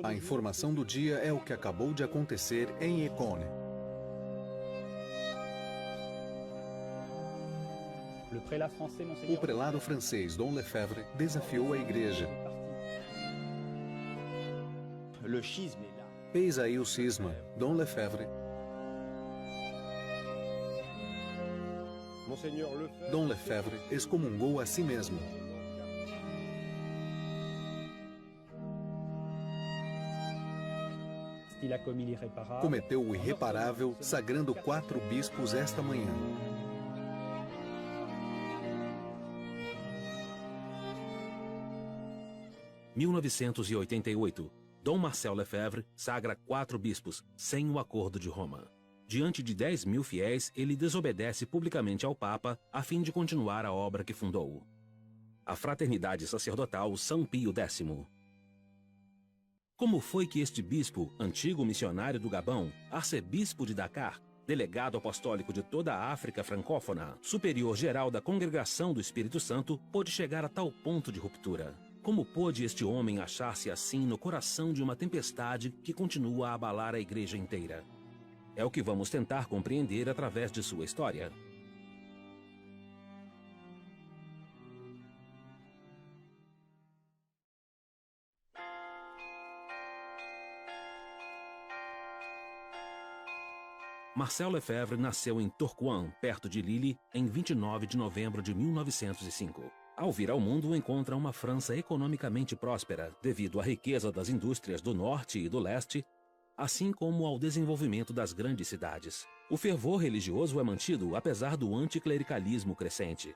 A informação do dia é o que acabou de acontecer em Écône. O prelado francês Dom Lefebvre desafiou a igreja. Eis aí o cisma. Dom Lefebvre. Dom Lefebvre excomungou a si mesmo. Cometeu o irreparável, sagrando 4 bispos esta manhã. Em 1988, Dom Marcel Lefebvre sagra 4 bispos, sem o Acordo de Roma. Diante de 10.000 fiéis, ele desobedece publicamente ao Papa a fim de continuar a obra que fundou. A Fraternidade Sacerdotal São Pio X. Como foi que este bispo, antigo missionário do Gabão, arcebispo de Dakar, delegado apostólico de toda a África francófona, superior geral da Congregação do Espírito Santo, pôde chegar a tal ponto de ruptura? Como pôde este homem achar-se assim no coração de uma tempestade que continua a abalar a igreja inteira? É o que vamos tentar compreender através de sua história. Marcel Lefebvre nasceu em Tourcoing, perto de Lille, em 29 de novembro de 1905. Ao vir ao mundo, encontra uma França economicamente próspera, devido à riqueza das indústrias do norte e do leste, assim como ao desenvolvimento das grandes cidades. O fervor religioso é mantido apesar do anticlericalismo crescente.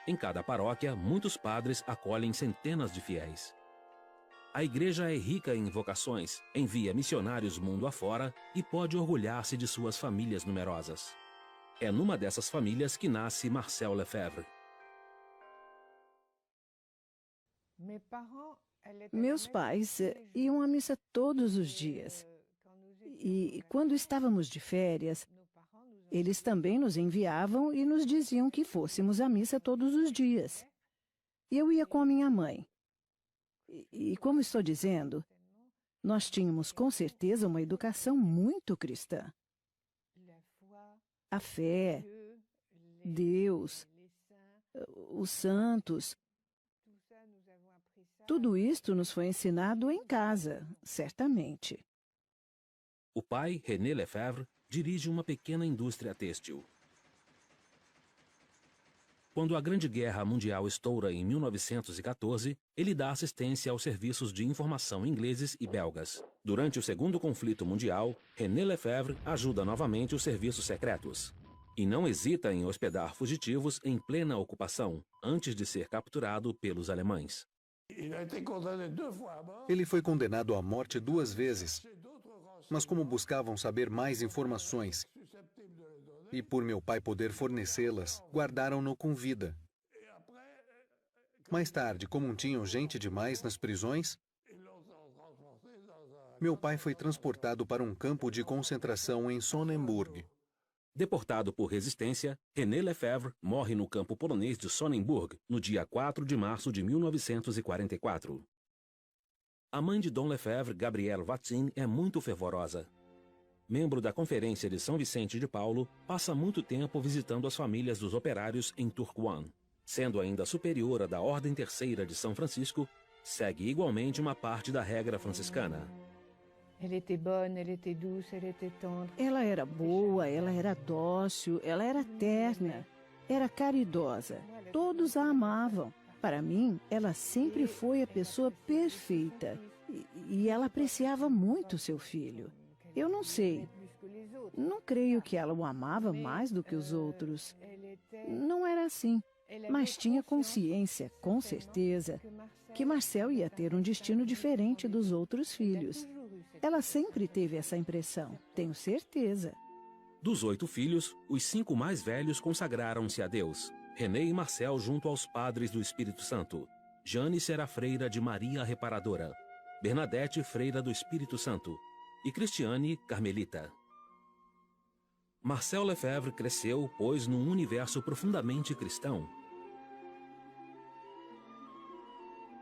Em cada paróquia, muitos padres acolhem centenas de fiéis. A igreja é rica em vocações, envia missionários mundo afora e pode orgulhar-se de suas famílias numerosas. É numa dessas famílias que nasce Marcel Lefebvre. Meus pais iam à missa todos os dias. E quando estávamos de férias, eles também nos enviavam e nos diziam que fôssemos à missa todos os dias. E eu ia com a minha mãe. E como estou dizendo, nós tínhamos com certeza uma educação muito cristã. A fé, Deus, os santos, tudo isto nos foi ensinado em casa, certamente. O pai, René Lefebvre, dirige uma pequena indústria têxtil. Quando a Grande Guerra Mundial estoura em 1914, ele dá assistência aos serviços de informação ingleses e belgas. Durante o Segundo Conflito Mundial, René Lefebvre ajuda novamente os serviços secretos. E não hesita em hospedar fugitivos em plena ocupação, antes de ser capturado pelos alemães. Ele foi condenado à morte 2 vezes, mas como buscavam saber mais informações, e por meu pai poder fornecê-las, guardaram-no com vida. Mais tarde, como tinham gente demais nas prisões, meu pai foi transportado para um campo de concentração em Sonnenburg. Deportado por resistência, René Lefebvre morre no campo polonês de Sonnenburg, no dia 4 de março de 1944. A mãe de Dom Lefebvre, Gabrielle Vatin, é muito fervorosa. Membro da Conferência de São Vicente de Paulo, passa muito tempo visitando as famílias dos operários em Tourcoing. Sendo ainda superiora da Ordem Terceira de São Francisco, segue igualmente uma parte da regra franciscana. Ela era boa, ela era dócil, ela era terna, era caridosa. Todos a amavam. Para mim, ela sempre foi a pessoa perfeita. E ela apreciava muito seu filho. Eu não sei. Não creio que ela o amava mais do que os outros. Não era assim. Mas tinha consciência, com certeza, que Marcel ia ter um destino diferente dos outros filhos. Ela sempre teve essa impressão, tenho certeza. Dos 8 filhos, os 5 mais velhos consagraram-se a Deus. René e Marcel junto aos padres do Espírito Santo. Jane será freira de Maria Reparadora. Bernadette, freira do Espírito Santo. E Cristiane, carmelita. Marcel Lefebvre cresceu, pois, num universo profundamente cristão.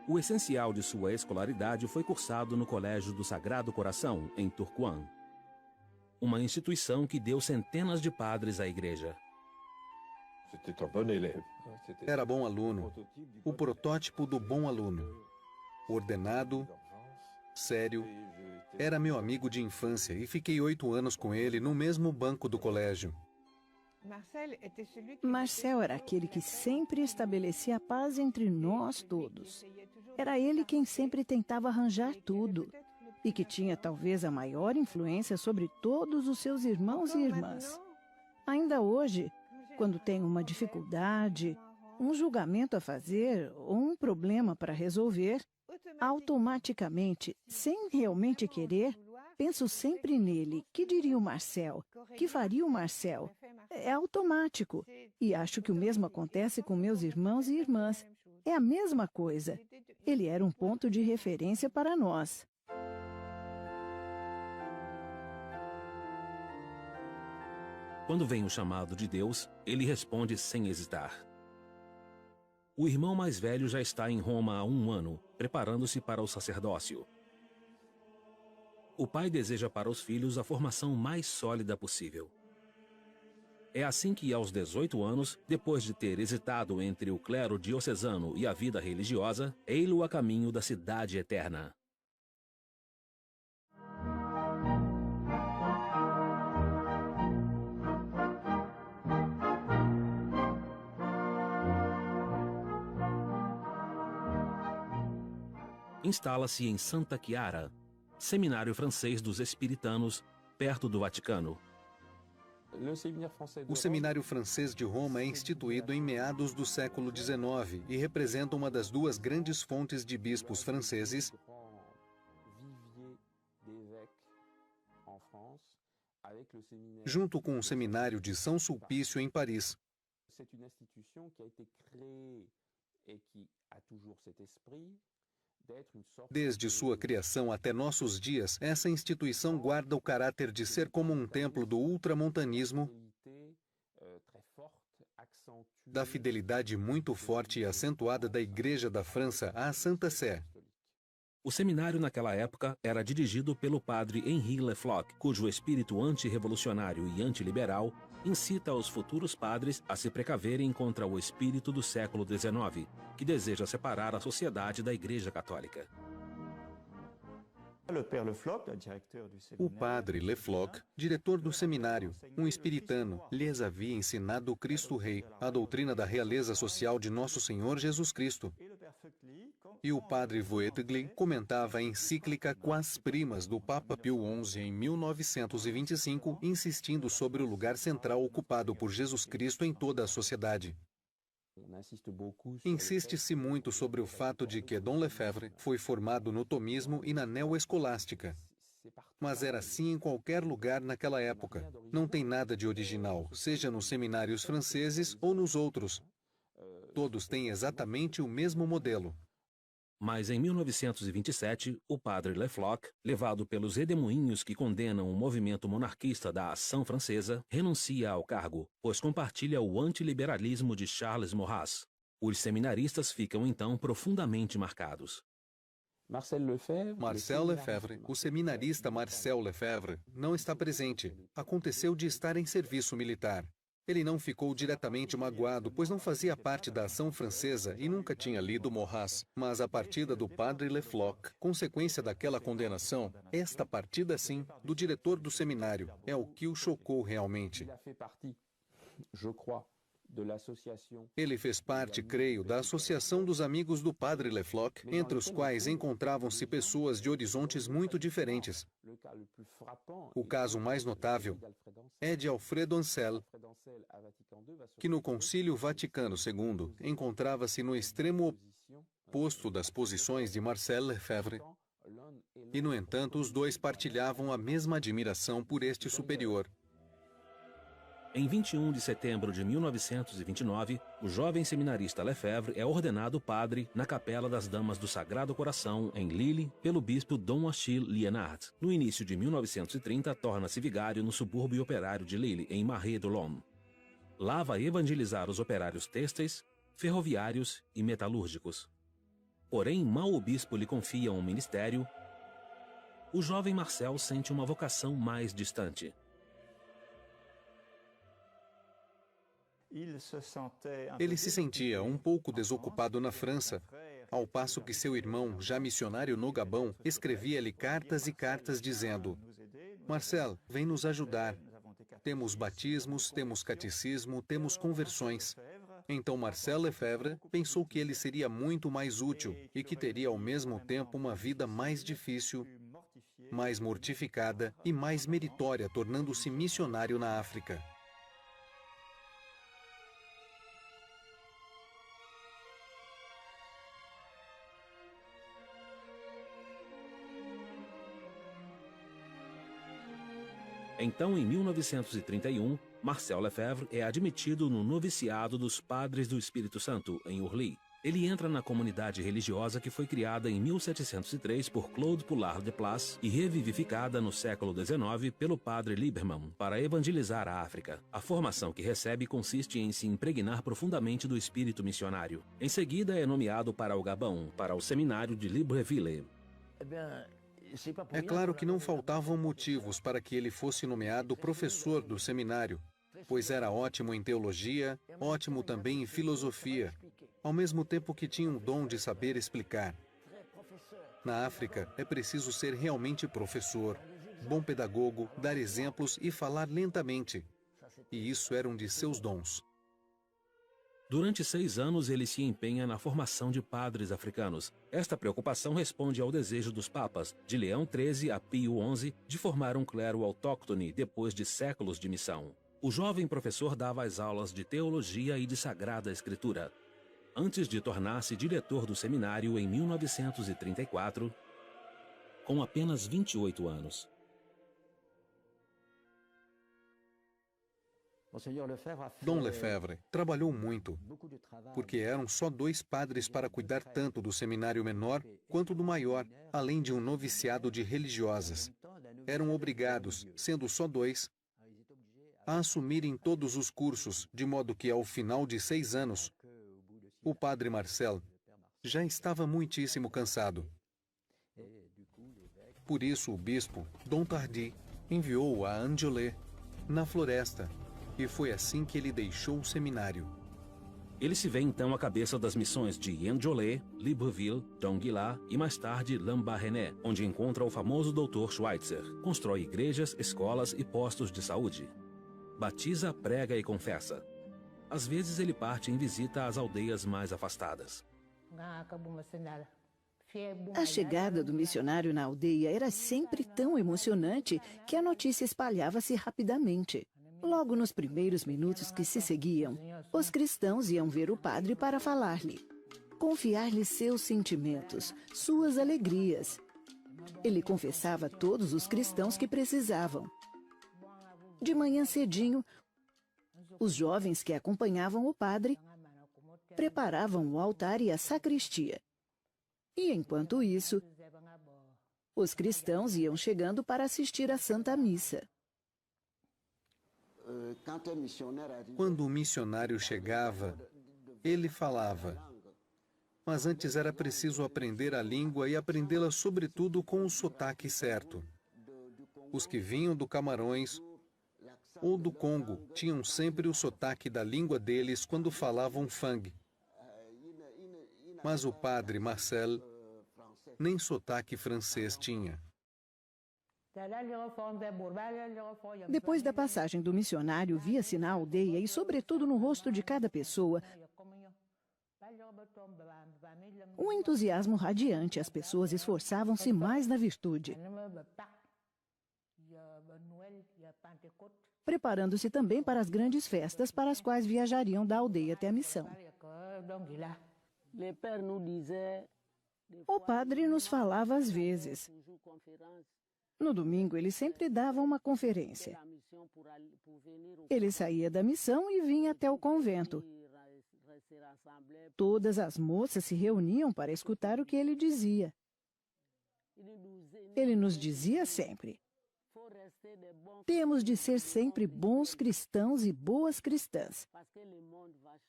O essencial de sua escolaridade foi cursado no Colégio do Sagrado Coração, em Tourcoing, uma instituição que deu centenas de padres à igreja. Era bom aluno, o protótipo do bom aluno. Ordenado, sério, era meu amigo de infância e fiquei 8 anos com ele no mesmo banco do colégio. Marcel era aquele que sempre estabelecia a paz entre nós todos. Era ele quem sempre tentava arranjar tudo e que tinha talvez a maior influência sobre todos os seus irmãos e irmãs. Ainda hoje, quando tenho uma dificuldade, um julgamento a fazer ou um problema para resolver, automaticamente, sem realmente querer, penso sempre nele. Que diria o Marcel? Que faria o Marcel? É automático. E acho que o mesmo acontece com meus irmãos e irmãs. É a mesma coisa. Ele era um ponto de referência para nós. Quando vem o chamado de Deus, ele responde sem hesitar. O irmão mais velho já está em Roma há 1 ano, preparando-se para o sacerdócio. O pai deseja para os filhos a formação mais sólida possível. É assim que, aos 18 anos, depois de ter hesitado entre o clero diocesano e a vida religiosa, ei-lo a caminho da cidade eterna. Instala-se em Santa Chiara, seminário francês dos Espiritanos, perto do Vaticano. O Seminário Francês de Roma é instituído em meados do século XIX e representa uma das 2 grandes fontes de bispos franceses, junto com o Seminário de São Sulpício em Paris. Desde sua criação até nossos dias, essa instituição guarda o caráter de ser como um templo do ultramontanismo, da fidelidade muito forte e acentuada da Igreja da França à Santa Sé. O seminário naquela época era dirigido pelo padre Henri Lefloc, cujo espírito antirrevolucionário e antiliberal incita os futuros padres a se precaverem contra o espírito do século XIX, que deseja separar a sociedade da Igreja Católica. O padre Lefloc, diretor do seminário, um espiritano, lhes havia ensinado o Cristo Rei, a doutrina da realeza social de Nosso Senhor Jesus Cristo. E o padre Voetigli comentava a encíclica Quas Primas do Papa Pio XI em 1925, insistindo sobre o lugar central ocupado por Jesus Cristo em toda a sociedade. Insiste-se muito sobre o fato de que Dom Lefebvre foi formado no tomismo e na neoescolástica. Mas era assim em qualquer lugar naquela época. Não tem nada de original, seja nos seminários franceses ou nos outros. Todos têm exatamente o mesmo modelo. Mas em 1927, o padre Lefloc, levado pelos redemoinhos que condenam o movimento monarquista da Ação Francesa, renuncia ao cargo, pois compartilha o antiliberalismo de Charles Maurras. Os seminaristas ficam então profundamente marcados. Marcel Lefebvre, o seminarista Marcel Lefebvre, não está presente. Aconteceu de estar em serviço militar. Ele não ficou diretamente magoado, pois não fazia parte da ação francesa e nunca tinha lido Maurras. Mas a partida do padre Lefloc, consequência daquela condenação, esta partida sim, do diretor do seminário, é o que o chocou realmente. Ele fez parte, creio, da Associação dos Amigos do Padre Lefloc, entre os quais encontravam-se pessoas de horizontes muito diferentes. O caso mais notável é de Alfredo Ancel, que no Concílio Vaticano II encontrava-se no extremo oposto das posições de Marcel Lefebvre, e, no entanto, os dois partilhavam a mesma admiração por este superior. Em 21 de setembro de 1929, o jovem seminarista Lefebvre é ordenado padre na Capela das Damas do Sagrado Coração, em Lille, pelo bispo Dom Achille Liénard. No início de 1930, torna-se vigário no subúrbio operário de Lille, em Marais de l'Homme. Lá vai evangelizar os operários têxteis, ferroviários e metalúrgicos. Porém, mal o bispo lhe confia um ministério, o jovem Marcel sente uma vocação mais distante. Ele se sentia um pouco desocupado na França, ao passo que seu irmão, já missionário no Gabão, escrevia-lhe cartas e cartas dizendo: Marcel, vem nos ajudar. Temos batismos, temos catecismo, temos conversões. Então Marcel Lefebvre pensou que ele seria muito mais útil e que teria ao mesmo tempo uma vida mais difícil, mais mortificada e mais meritória, tornando-se missionário na África. Então, em 1931, Marcel Lefebvre é admitido no noviciado dos Padres do Espírito Santo, em Orly. Ele entra na comunidade religiosa que foi criada em 1703 por Claude Poulard de Place e revivificada no século XIX pelo padre Liebermann para evangelizar a África. A formação que recebe consiste em se impregnar profundamente do espírito missionário. Em seguida, é nomeado para o Gabão, para o seminário de Libreville. É claro que não faltavam motivos para que ele fosse nomeado professor do seminário, pois era ótimo em teologia, ótimo também em filosofia, ao mesmo tempo que tinha um dom de saber explicar. Na África, é preciso ser realmente professor, bom pedagogo, dar exemplos e falar lentamente. E isso era um de seus dons. Durante 6 anos, ele se empenha na formação de padres africanos. Esta preocupação responde ao desejo dos papas, de Leão XIII a Pio XI, de formar um clero autóctone depois de séculos de missão. O jovem professor dava as aulas de teologia e de Sagrada Escritura. Antes de tornar-se diretor do seminário em 1934, com apenas 28 anos. Dom Lefebvre trabalhou muito, porque eram só 2 padres para cuidar tanto do seminário menor quanto do maior, além de um noviciado de religiosas. Eram obrigados, sendo só 2, a assumirem todos os cursos, de modo que, ao final de 6 anos, o padre Marcel já estava muitíssimo cansado. Por isso, o bispo, Dom Tardy, enviou-o a Andiolé, na floresta, e foi assim que ele deixou o seminário. Ele se vê então à cabeça das missões de Andiolé, Libreville, Donguila e mais tarde Lambaréné, onde encontra o famoso Dr. Schweitzer. Constrói igrejas, escolas e postos de saúde. Batiza, prega e confessa. Às vezes ele parte em visita às aldeias mais afastadas. A chegada do missionário na aldeia era sempre tão emocionante que a notícia espalhava-se rapidamente. Logo nos primeiros minutos que se seguiam, os cristãos iam ver o padre para falar-lhe, confiar-lhe seus sentimentos, suas alegrias. Ele confessava a todos os cristãos que precisavam. De manhã cedinho, os jovens que acompanhavam o padre preparavam o altar e a sacristia. E enquanto isso, os cristãos iam chegando para assistir à Santa Missa. Quando o missionário chegava, ele falava. Mas antes era preciso aprender a língua e aprendê-la sobretudo com o sotaque certo. Os que vinham do Camarões ou do Congo tinham sempre o sotaque da língua deles quando falavam fang. Mas o padre Marcel nem sotaque francês tinha. Depois da passagem do missionário, via-se na aldeia e, sobretudo, no rosto de cada pessoa, um entusiasmo radiante. As pessoas esforçavam-se mais na virtude, preparando-se também para as grandes festas para as quais viajariam da aldeia até a missão. O padre nos falava às vezes. No domingo, ele sempre dava uma conferência. Ele saía da missão e vinha até o convento. Todas as moças se reuniam para escutar o que ele dizia. Ele nos dizia sempre: temos de ser sempre bons cristãos e boas cristãs,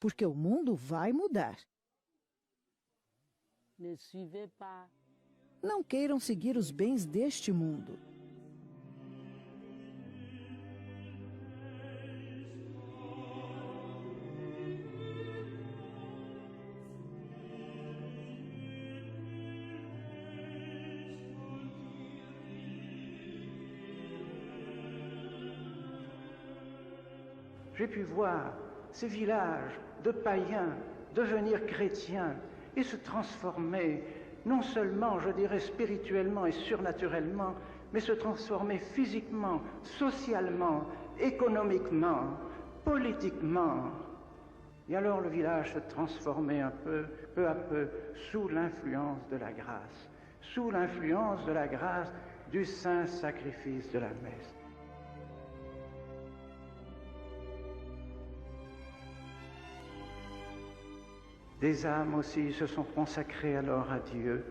porque o mundo vai mudar. Não queiram seguir os bens deste mundo. J'ai pu voir ces villages de païens devenir chrétiens et se transformer, non seulement, je dirais, spirituellement et surnaturellement, mais se transformer physiquement, socialement, économiquement, politiquement. Et alors le village se transformait peu à peu, sous l'influence de la grâce, sous l'influence de la grâce du saint sacrifice de la messe. Des âmes aussi se sont consacrées alors à Dieu.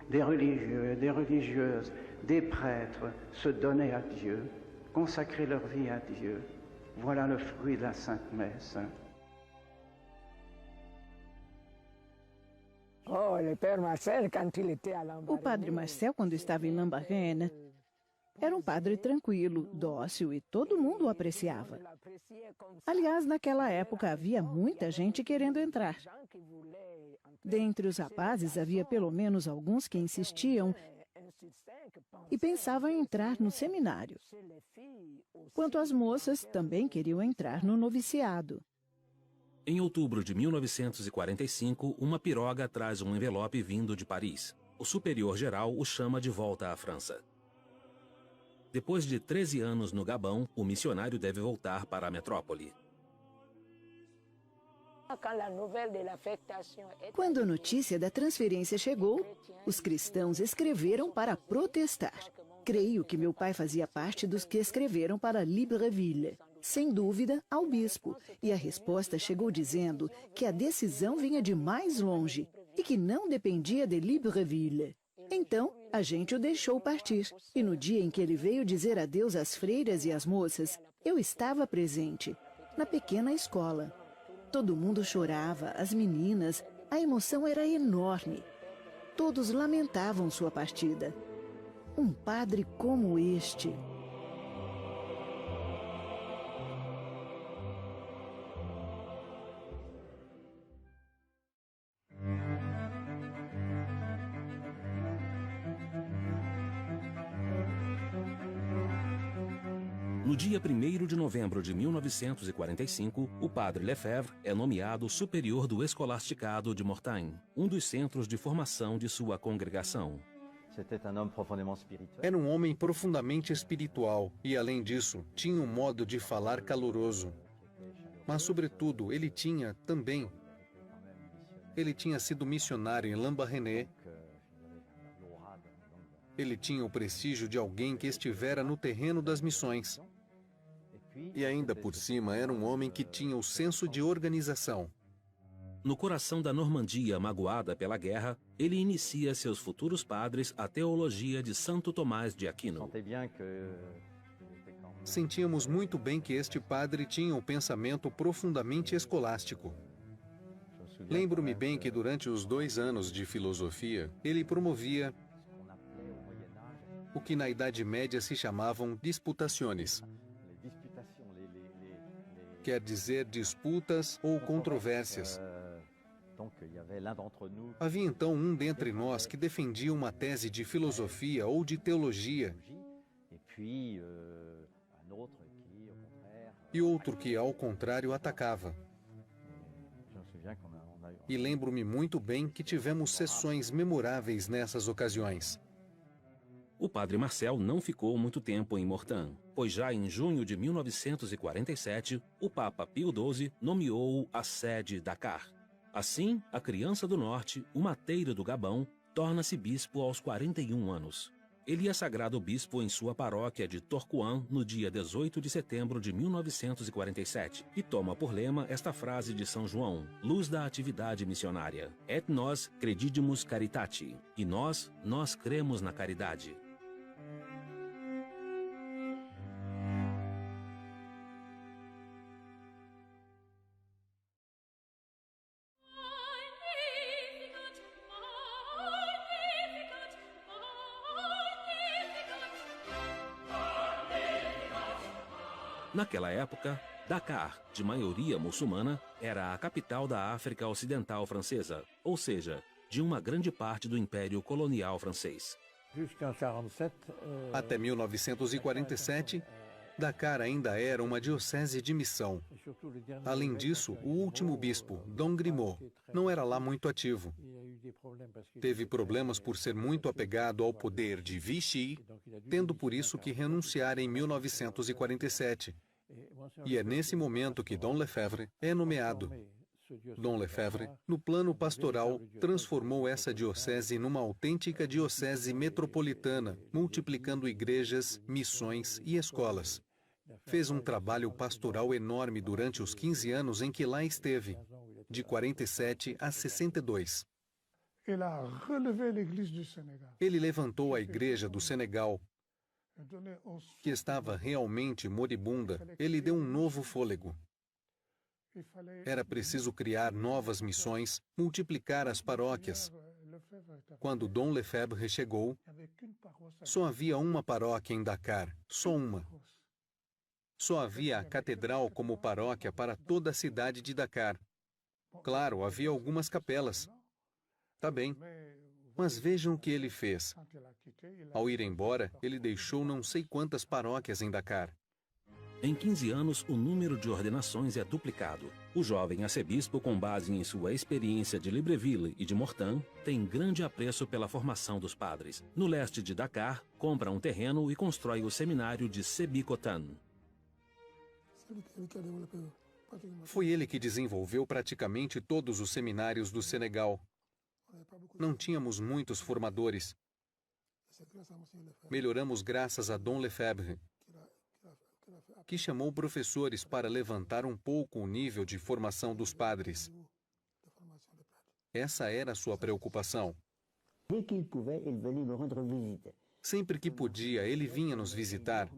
Des religieux, des religieuses, des prêtres se donnaient à Dieu, consacraient leur vie à Dieu. Voilà le fruit de la Sainte Messe. O padre Marcel, quando estava em Lambaréné, era um padre tranquilo, dócil e todo mundo o apreciava. Aliás, naquela época havia muita gente querendo entrar. Dentre os rapazes havia pelo menos alguns que insistiam e pensavam em entrar no seminário. Quanto às moças, também queriam entrar no noviciado. Em outubro de 1945, uma piroga traz um envelope vindo de Paris. O superior-geral o chama de volta à França. Depois de 13 anos no Gabão, o missionário deve voltar para a metrópole. Quando a notícia da transferência chegou, os cristãos escreveram para protestar. Creio que meu pai fazia parte dos que escreveram para Libreville, sem dúvida, ao bispo, e a resposta chegou dizendo que a decisão vinha de mais longe e que não dependia de Libreville. Então, a gente o deixou partir, e no dia em que ele veio dizer adeus às freiras e às moças, eu estava presente, na pequena escola. Todo mundo chorava, as meninas, a emoção era enorme. Todos lamentavam sua partida. Um padre como este. No dia 1º de novembro de 1945, o padre Lefebvre é nomeado superior do escolasticado de Mortagne, um dos centros de formação de sua congregação. Era um homem profundamente espiritual e, além disso, tinha um modo de falar caloroso. Mas, sobretudo, ele tinha sido missionário em Lambaréné. Ele tinha o prestígio de alguém que estivera no terreno das missões. E ainda por cima era um homem que tinha o senso de organização. No coração da Normandia magoada pela guerra, ele inicia seus futuros padres a teologia de Santo Tomás de Aquino. Sentíamos muito bem que este padre tinha um pensamento profundamente escolástico. Lembro-me bem que durante os 2 anos de filosofia, ele promovia o que na Idade Média se chamavam disputações. Quer dizer disputas ou controvérsias. Havia então um dentre nós que defendia uma tese de filosofia ou de teologia, e outro que, ao contrário, atacava. E lembro-me muito bem que tivemos sessões memoráveis nessas ocasiões. O padre Marcel não ficou muito tempo em Mortagne, pois já em junho de 1947, o Papa Pio XII nomeou-o a sede Dakar. Assim, a criança do norte, o mateiro do Gabão, torna-se bispo aos 41 anos. Ele é sagrado bispo em sua paróquia de Tourcoing no dia 18 de setembro de 1947 e toma por lema esta frase de São João, luz da atividade missionária: Et nos credidimus caritati. E nós cremos na caridade. Naquela época, Dakar, de maioria muçulmana, era a capital da África Ocidental francesa, ou seja, de uma grande parte do Império Colonial francês. Até 1947, Dakar ainda era uma diocese de missão. Além disso, o último bispo, Dom Grimaud, não era lá muito ativo. Teve problemas por ser muito apegado ao poder de Vichy, tendo por isso que renunciar em 1947. E é nesse momento que Dom Lefebvre é nomeado. Dom Lefebvre, no plano pastoral, transformou essa diocese numa autêntica diocese metropolitana, multiplicando igrejas, missões e escolas. Fez um trabalho pastoral enorme durante os 15 anos em que lá esteve, de 47 a 62. Ele levantou a igreja do Senegal, que estava realmente moribunda. Ele deu um novo fôlego. Era preciso criar novas missões, multiplicar as paróquias. Quando Dom Lefebvre chegou, só havia uma paróquia em Dakar, só uma. Só havia a catedral como paróquia para toda a cidade de Dakar. Claro, havia algumas capelas. Tá bem. Mas vejam o que ele fez. Ao ir embora, ele deixou não sei quantas paróquias em Dakar. Em 15 anos, o número de ordenações é duplicado. O jovem arcebispo, com base em sua experiência de Libreville e de Mortain, tem grande apreço pela formação dos padres. No leste de Dakar, compra um terreno e constrói o seminário de Sébikotane. Foi ele que desenvolveu praticamente todos os seminários do Senegal. Não tínhamos muitos formadores. Melhoramos graças a Dom Lefebvre, que chamou professores para levantar um pouco o nível de formação dos padres. Essa era a sua preocupação. Sempre que podia, ele vinha nos visitar,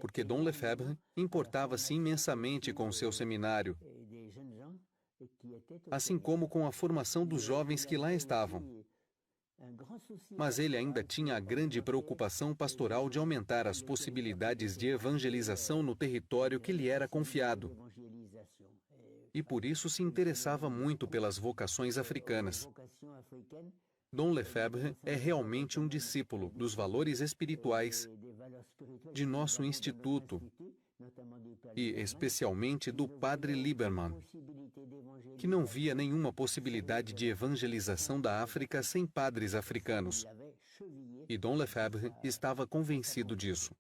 porque Dom Lefebvre importava-se imensamente com o seu seminário, assim como com a formação dos jovens que lá estavam. Mas ele ainda tinha a grande preocupação pastoral de aumentar as possibilidades de evangelização no território que lhe era confiado. E por isso se interessava muito pelas vocações africanas. Dom Lefebvre é realmente um discípulo dos valores espirituais de nosso instituto e especialmente do padre Lieberman, que não via nenhuma possibilidade de evangelização da África sem padres africanos. E Dom Lefebvre estava convencido disso.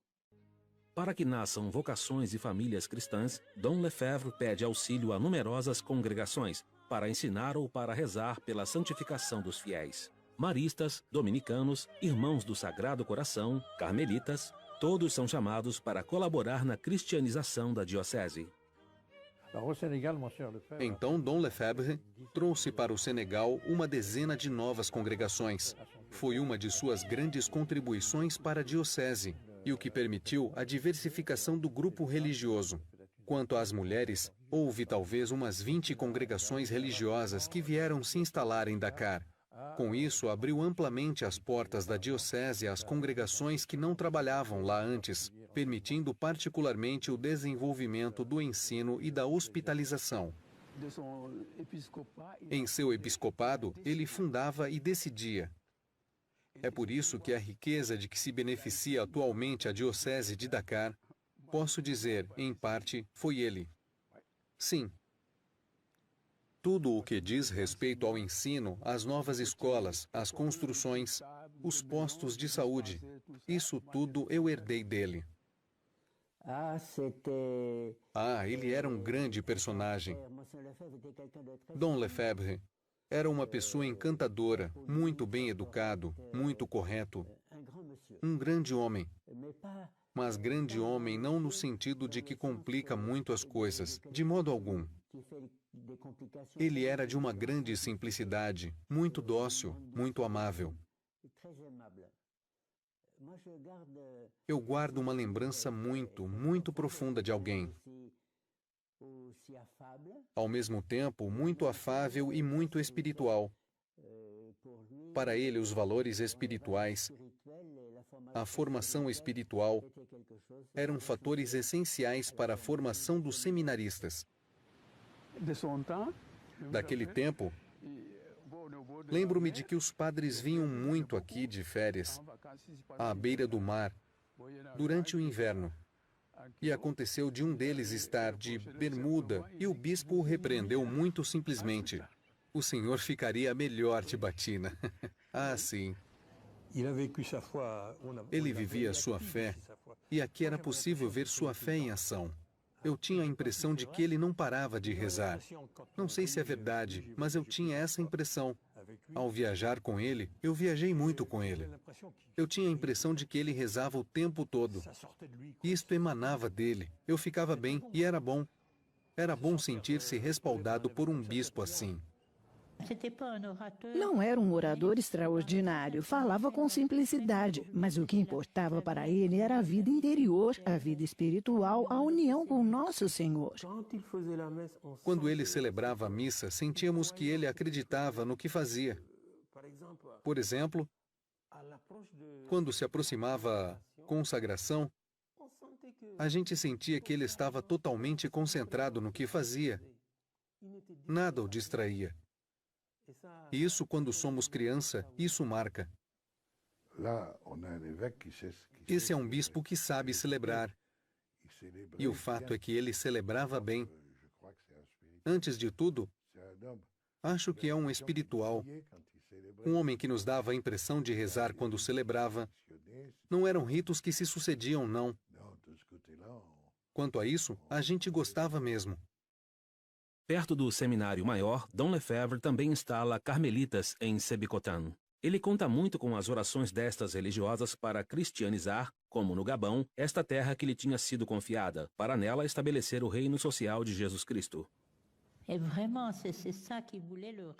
Para que nasçam vocações e famílias cristãs, Dom Lefebvre pede auxílio a numerosas congregações para ensinar ou para rezar pela santificação dos fiéis. Maristas, dominicanos, irmãos do Sagrado Coração, carmelitas, todos são chamados para colaborar na cristianização da diocese. Então Dom Lefebvre trouxe para o Senegal uma dezena de novas congregações. Foi uma de suas grandes contribuições para a diocese e o que permitiu a diversificação do grupo religioso. Quanto às mulheres, houve talvez umas 20 congregações religiosas que vieram se instalar em Dakar. Com isso, abriu amplamente as portas da diocese às congregações que não trabalhavam lá antes, permitindo particularmente o desenvolvimento do ensino e da hospitalização. Em seu episcopado, ele fundava e decidia. É por isso que a riqueza de que se beneficia atualmente a diocese de Dakar, posso dizer, em parte, foi ele. Sim. Tudo o que diz respeito ao ensino, às novas escolas, às construções, os postos de saúde, isso tudo eu herdei dele. Ele era um grande personagem. Dom Lefebvre era uma pessoa encantadora, muito bem educado, muito correto. Um grande homem. Mas grande homem não no sentido de que complica muito as coisas, de modo algum. Ele era de uma grande simplicidade, muito dócil, muito amável. Eu guardo uma lembrança muito profunda de alguém. Ao mesmo tempo, muito afável e muito espiritual. Para ele, os valores espirituais a formação espiritual eram fatores essenciais para a formação dos seminaristas. Daquele tempo, lembro-me de que os padres vinham muito aqui de férias, à beira do mar, durante o inverno. E aconteceu de um deles estar de bermuda e o bispo o repreendeu muito simplesmente. O senhor ficaria melhor de batina. Ah, sim. Ele vivia sua fé, e aqui era possível ver sua fé em ação. Eu tinha a impressão de que ele não parava de rezar. Não sei se é verdade, mas eu tinha essa impressão. Ao viajar com ele, eu viajei muito com ele. Eu tinha a impressão de que ele rezava o tempo todo. Isto emanava dele. Eu ficava bem e era bom. Era bom sentir-se respaldado por um bispo assim. Não era um orador extraordinário, falava com simplicidade, mas o que importava para ele era a vida interior, a vida espiritual, a união com Nosso Senhor. Quando ele celebrava a missa, sentíamos que ele acreditava no que fazia. Por exemplo, quando se aproximava a consagração, a gente sentia que ele estava totalmente concentrado no que fazia. Nada o distraía. Isso, quando somos criança, isso marca. Esse é um bispo que sabe celebrar. E o fato é que ele celebrava bem. Antes de tudo, acho que é um espiritual. Um homem que nos dava a impressão de rezar quando celebrava. Não eram ritos que se sucediam, não. Quanto a isso, a gente gostava mesmo. Perto do Seminário Maior, Dom Lefebvre também instala carmelitas em Sébikotane. Ele conta muito com as orações destas religiosas para cristianizar, como no Gabão, esta terra que lhe tinha sido confiada, para nela estabelecer o reino social de Jesus Cristo.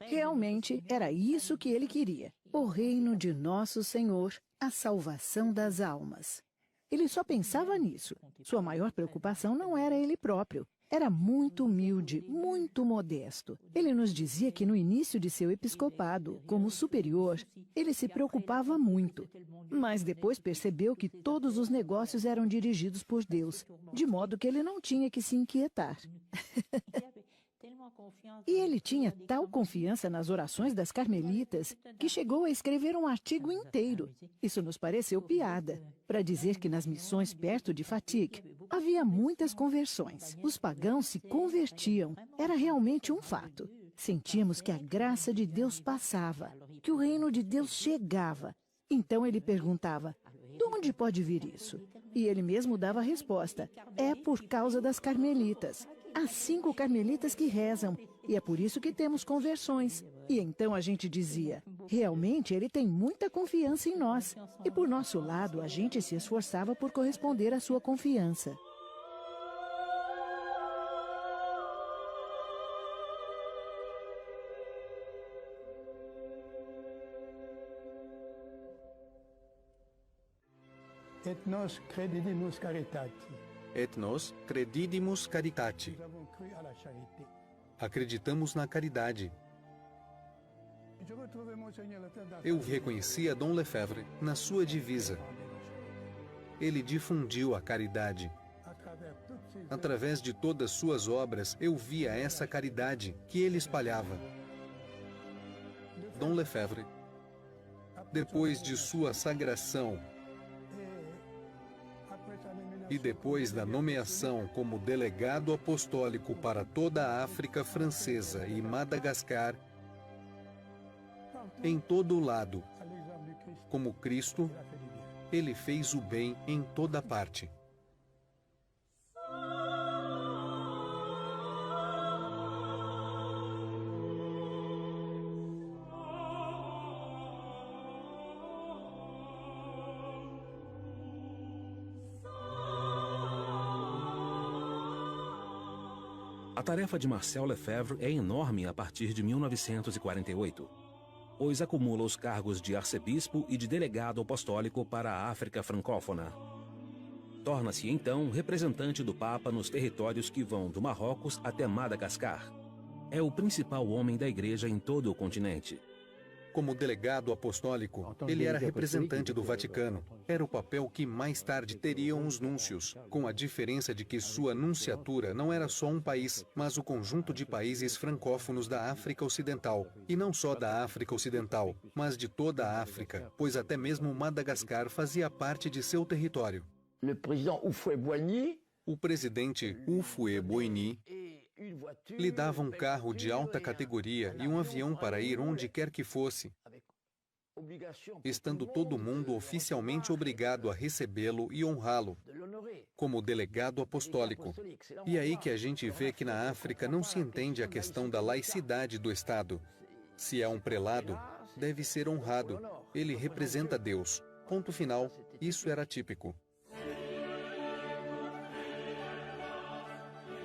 Realmente era isso que ele queria, o reino de Nosso Senhor, a salvação das almas. Ele só pensava nisso. Sua maior preocupação não era ele próprio. Era muito humilde, muito modesto. Ele nos dizia que no início de seu episcopado, como superior, ele se preocupava muito. Mas depois percebeu que todos os negócios eram dirigidos por Deus, de modo que ele não tinha que se inquietar. E ele tinha tal confiança nas orações das carmelitas que chegou a escrever um artigo inteiro. Isso nos pareceu piada, para dizer que nas missões perto de Fatigue havia muitas conversões. Os pagãos se convertiam. Era realmente um fato. Sentíamos que a graça de Deus passava, que o reino de Deus chegava. Então ele perguntava: de onde pode vir isso? E ele mesmo dava a resposta: é por causa das carmelitas. Há 5 carmelitas que rezam, e é por isso que temos conversões. E então a gente dizia: realmente ele tem muita confiança em nós. E por nosso lado, a gente se esforçava por corresponder à sua confiança. Et nos credidimus caritati. Et nos credidimus caritati. Acreditamos na caridade. Eu reconhecia Dom Lefebvre na sua divisa. Ele difundiu a caridade. Através de todas suas obras, eu via essa caridade que ele espalhava. Dom Lefebvre, depois de sua sagração e depois da nomeação como delegado apostólico para toda a África Francesa e Madagascar, em todo o lado, como Cristo, ele fez o bem em toda parte. A tarefa de Marcel Lefebvre é enorme a partir de 1948, pois acumula os cargos de arcebispo e de delegado apostólico para a África francófona. Torna-se, então, representante do Papa nos territórios que vão do Marrocos até Madagascar. É o principal homem da Igreja em todo o continente. Como delegado apostólico, ele era representante do Vaticano. Era o papel que mais tarde teriam os núncios, com a diferença de que sua nunciatura não era só um país, mas o conjunto de países francófonos da África Ocidental. E não só da África Ocidental, mas de toda a África, pois até mesmo Madagascar fazia parte de seu território. O presidente Houphouët-Boigny lhe dava um carro de alta categoria e um avião para ir onde quer que fosse, estando todo mundo oficialmente obrigado a recebê-lo e honrá-lo, como delegado apostólico. E é aí que a gente vê que na África não se entende a questão da laicidade do Estado. Se é um prelado, deve ser honrado. Ele representa Deus. Ponto final. Isso era típico.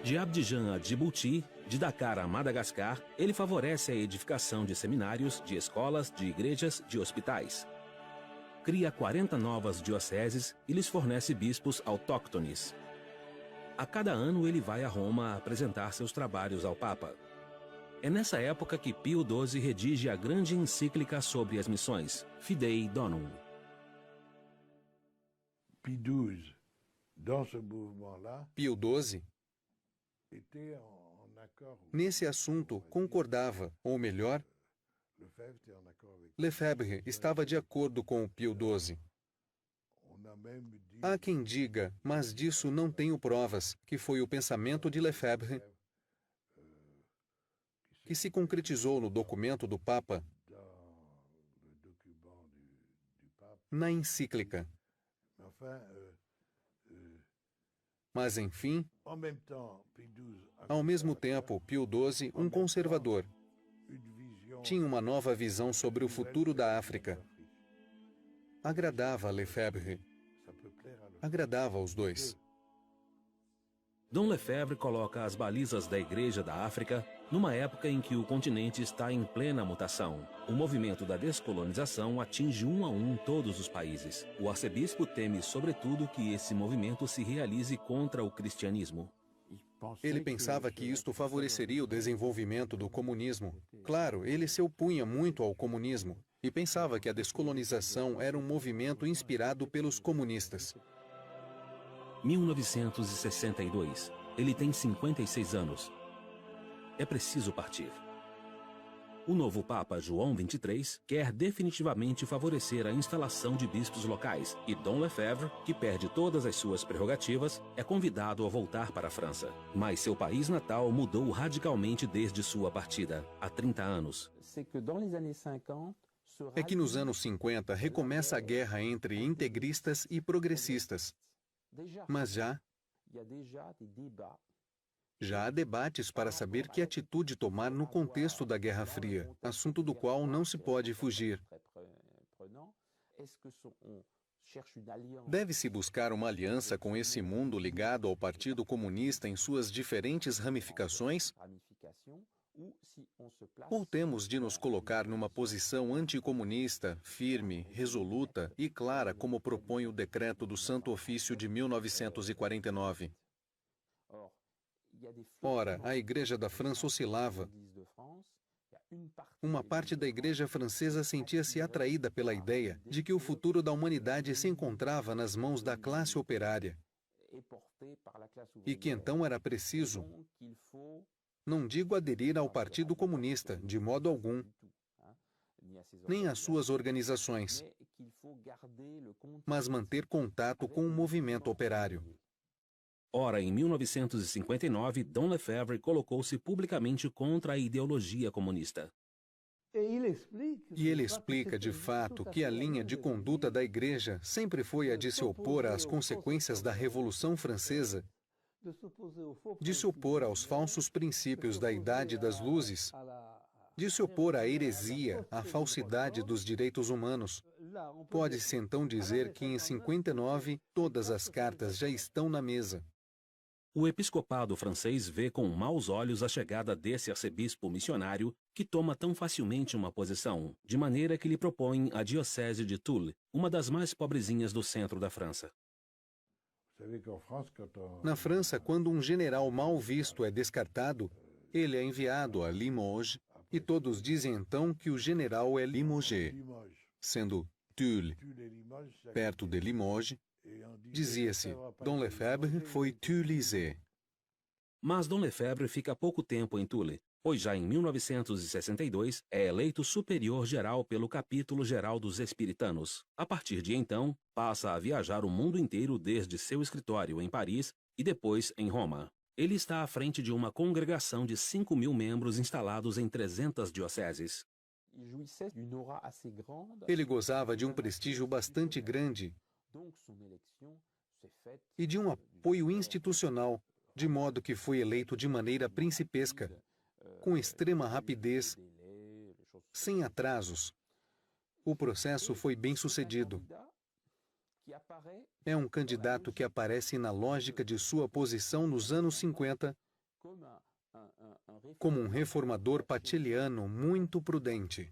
De Abidjan a Djibouti, de Dakar a Madagascar, ele favorece a edificação de seminários, de escolas, de igrejas, de hospitais. Cria 40 novas dioceses e lhes fornece bispos autóctones. A cada ano ele vai a Roma apresentar seus trabalhos ao Papa. É nessa época que Pio XII redige a grande encíclica sobre as missões, Fidei Donum. Pio XII, nesse assunto, concordava, ou melhor, Lefebvre estava de acordo com o Pio XII. Há quem diga, mas disso não tenho provas, que foi o pensamento de Lefebvre que se concretizou no documento do Papa, na encíclica. Mas, enfim, ao mesmo tempo, Pio XII, um conservador, tinha uma nova visão sobre o futuro da África. Agradava a Lefebvre. Agradava aos dois. Dom Lefebvre coloca as balizas da Igreja da África numa época em que o continente está em plena mutação. O movimento da descolonização atinge um a um todos os países. O arcebispo teme, sobretudo, que esse movimento se realize contra o cristianismo. Ele pensava que isto favoreceria o desenvolvimento do comunismo. Claro, ele se opunha muito ao comunismo e pensava que a descolonização era um movimento inspirado pelos comunistas. 1962. Ele tem 56 anos. É preciso partir. O novo Papa João XXIII quer definitivamente favorecer a instalação de bispos locais e Dom Lefebvre, que perde todas as suas prerrogativas, é convidado a voltar para a França. Mas seu país natal mudou radicalmente desde sua partida, há 30 anos. É que nos anos 50 recomeça a guerra entre integristas e progressistas. Mas já há debates para saber que atitude tomar no contexto da Guerra Fria, assunto do qual não se pode fugir. Deve-se buscar uma aliança com esse mundo ligado ao Partido Comunista em suas diferentes ramificações? Ou temos de nos colocar numa posição anticomunista, firme, resoluta e clara, como propõe o decreto do Santo Ofício de 1949? Ora, a Igreja da França oscilava. Uma parte da Igreja francesa sentia-se atraída pela ideia de que o futuro da humanidade se encontrava nas mãos da classe operária e que então era preciso, não digo aderir ao Partido Comunista, de modo algum, nem às suas organizações, mas manter contato com o movimento operário. Ora, em 1959, Dom Lefebvre colocou-se publicamente contra a ideologia comunista. E ele explica, de fato, que a linha de conduta da Igreja sempre foi a de se opor às consequências da Revolução Francesa, de se opor aos falsos princípios da Idade das Luzes, de se opor à heresia, à falsidade dos direitos humanos. Pode-se então dizer que em 59 todas as cartas já estão na mesa. O episcopado francês vê com maus olhos a chegada desse arcebispo missionário que toma tão facilmente uma posição, de maneira que lhe propõe a diocese de Toul, uma das mais pobrezinhas do centro da França. Na França, quando um general mal visto é descartado, ele é enviado a Limoges E todos dizem então que o general é Limoges, sendo Tulle perto de Limoges, dizia-se, Dom Lefebvre foi Tullisé. Mas Dom Lefebvre fica pouco tempo em Tulle, pois já em 1962 é eleito superior geral pelo Capítulo Geral dos Espiritanos. A partir de então, passa a viajar o mundo inteiro desde seu escritório em Paris e depois em Roma. Ele está à frente de uma congregação de 5.000 membros instalados em 300 dioceses. Ele gozava de um prestígio bastante grande e de um apoio institucional, de modo que foi eleito de maneira principesca, com extrema rapidez, sem atrasos. O processo foi bem sucedido. É um candidato que aparece na lógica de sua posição nos anos 50 como um reformador pateliano muito prudente.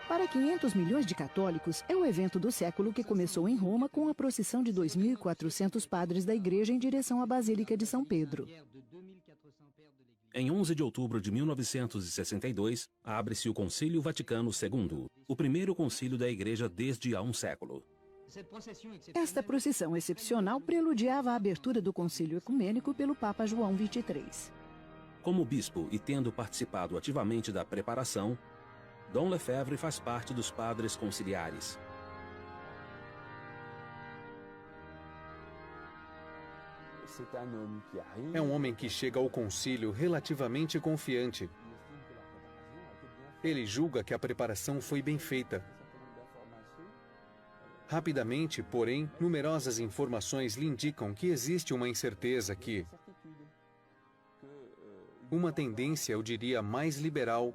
Para 500 milhões de católicos, é o evento do século que começou em Roma com a procissão de 2.400 padres da igreja em direção à Basílica de São Pedro. Em 11 de outubro de 1962, abre-se o Concílio Vaticano II, o primeiro concílio da igreja desde há um século. Esta procissão excepcional preludiava a abertura do concílio ecumênico pelo Papa João XXIII. Como bispo e tendo participado ativamente da preparação, Dom Lefebvre faz parte dos padres conciliares. É um homem que chega ao concílio relativamente confiante. Ele julga que a preparação foi bem feita. Rapidamente, porém, numerosas informações lhe indicam que existe uma incerteza uma tendência, eu diria, mais liberal,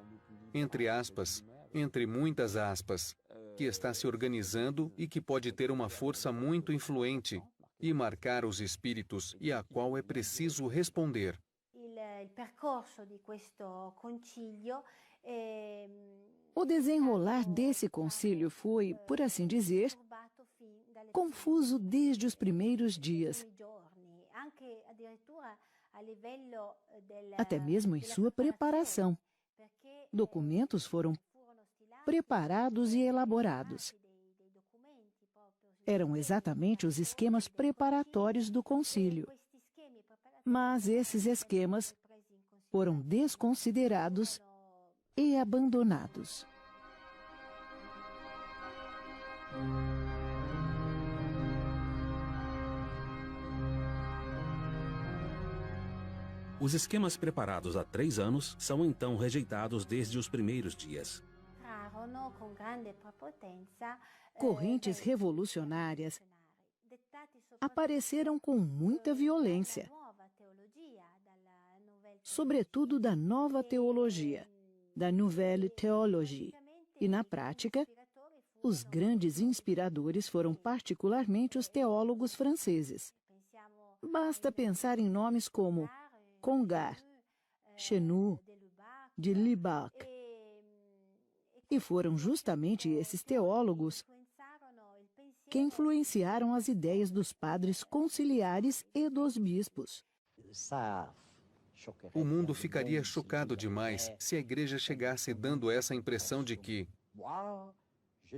entre aspas, entre muitas aspas, que está se organizando e que pode ter uma força muito influente e marcar os espíritos e a qual é preciso responder. O desenrolar desse concílio foi, por assim dizer, confuso desde os primeiros dias, até mesmo em sua preparação. Documentos foram preparados e elaborados. Eram exatamente os esquemas preparatórios do concílio. Mas esses esquemas foram desconsiderados e abandonados. Os esquemas preparados há 3 anos são então rejeitados desde os primeiros dias. Correntes revolucionárias apareceram com muita violência, sobretudo da nova teologia, da Nouvelle Théologie. E, na prática, os grandes inspiradores foram particularmente os teólogos franceses. Basta pensar em nomes como Congar, Chenu, de Lubac. E foram justamente esses teólogos que influenciaram as ideias dos padres conciliares e dos bispos. O mundo ficaria chocado demais se a igreja chegasse dando essa impressão de que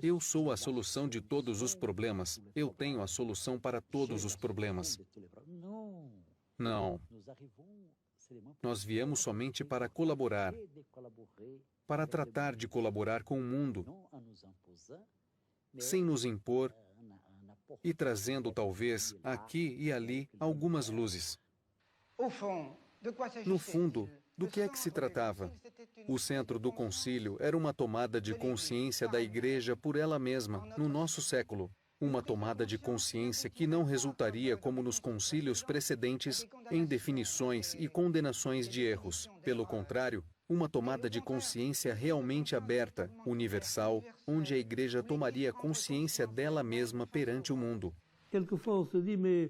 eu sou a solução de todos os problemas, eu tenho a solução para todos os problemas. Não. Nós viemos somente para colaborar, para tratar de colaborar com o mundo, sem nos impor e trazendo, talvez, aqui e ali, algumas luzes. No fundo, do que é que se tratava? O centro do concílio era uma tomada de consciência da Igreja por ela mesma, no nosso século. Uma tomada de consciência que não resultaria, como nos concílios precedentes, em definições e condenações de erros. Pelo contrário, uma tomada de consciência realmente aberta, universal, onde a Igreja tomaria consciência dela mesma perante o mundo. Quelquefois on se dit, mais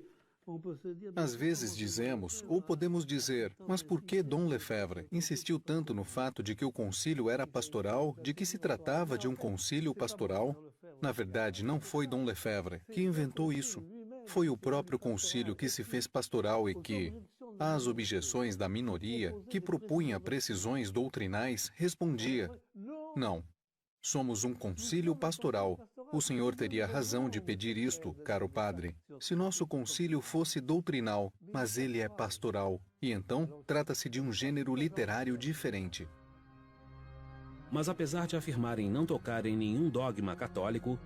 Às vezes dizemos, ou podemos dizer, mas por que Dom Lefebvre insistiu tanto no fato de que o concílio era pastoral, de que se tratava de um concílio pastoral? Na verdade, não foi Dom Lefebvre que inventou isso. Foi o próprio concílio que se fez pastoral e que, às objeções da minoria, que propunha precisões doutrinais, respondia: não, somos um concílio pastoral. O senhor teria razão de pedir isto, caro padre, se nosso concílio fosse doutrinal, mas ele é pastoral, e então trata-se de um gênero literário diferente. Mas apesar de afirmarem não tocar em nenhum dogma católico,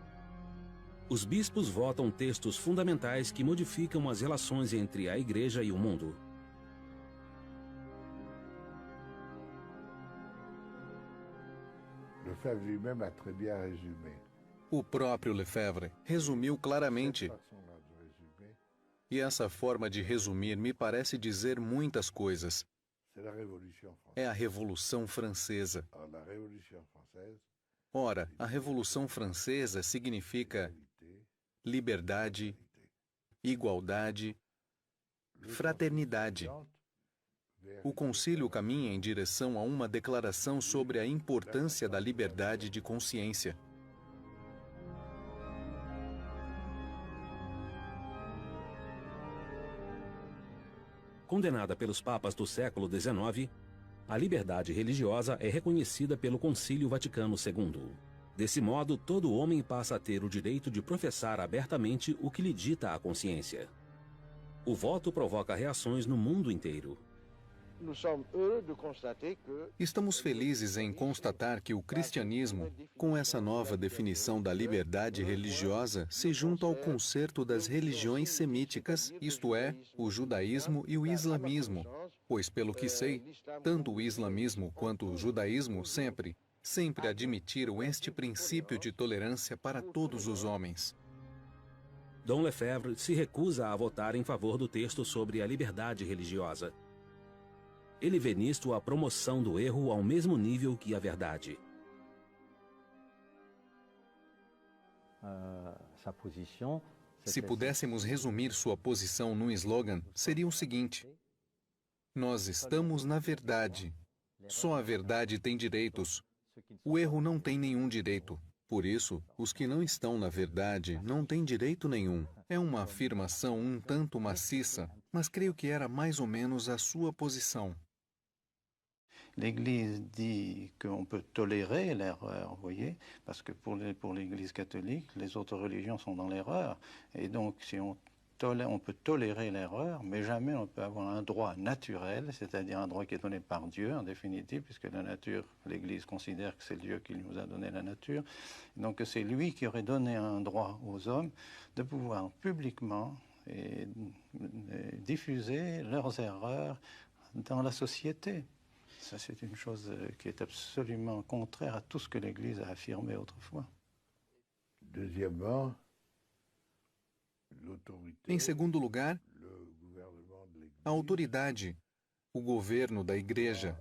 os bispos votam textos fundamentais que modificam as relações entre a Igreja e o mundo. Lefebvre lui-même a très bien résumé. O próprio Lefebvre resumiu claramente. E essa forma de resumir me parece dizer muitas coisas. É a Revolução Francesa. Ora, a Revolução Francesa significa liberdade, igualdade, fraternidade. O concílio caminha em direção a uma declaração sobre a importância da liberdade de consciência. Condenada pelos papas do século XIX, a liberdade religiosa é reconhecida pelo Concílio Vaticano II. Desse modo, todo homem passa a ter o direito de professar abertamente o que lhe dita a consciência. O voto provoca reações no mundo inteiro. Estamos felizes em constatar que o cristianismo, com essa nova definição da liberdade religiosa, se junta ao concerto das religiões semíticas, isto é, o judaísmo e o islamismo, pois, pelo que sei, tanto o islamismo quanto o judaísmo sempre admitiram este princípio de tolerância para todos os homens. Dom Lefebvre se recusa a votar em favor do texto sobre a liberdade religiosa. Ele vê nisto a promoção do erro ao mesmo nível que a verdade. Se pudéssemos resumir sua posição num slogan, seria o seguinte: nós estamos na verdade. Só a verdade tem direitos. O erro não tem nenhum direito. Por isso, os que não estão na verdade não têm direito nenhum. É uma afirmação um tanto maciça, mas creio que era mais ou menos a sua posição. L'Église dit qu'on peut tolérer l'erreur, vous voyez, parce que pour l'Église catholique, les autres religions sont dans l'erreur. Et donc, si on peut tolérer l'erreur, mais jamais on peut avoir un droit naturel, c'est-à-dire un droit qui est donné par Dieu, en définitive, puisque la nature, l'Église considère que c'est Dieu qui nous a donné la nature. Donc, c'est lui qui aurait donné un droit aux hommes de pouvoir publiquement diffuser leurs erreurs dans la société. Ça, c'est une chose qui est absolument contraire à tout ce que l'Église a affirmé autrefois. Deuxièmement, em segundo lugar, a autoridade, o governo da Igreja,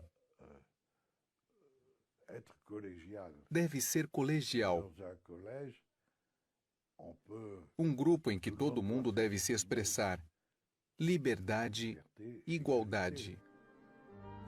deve ser colegial. Um grupo em que todo mundo deve se expressar. Liberdade, igualdade.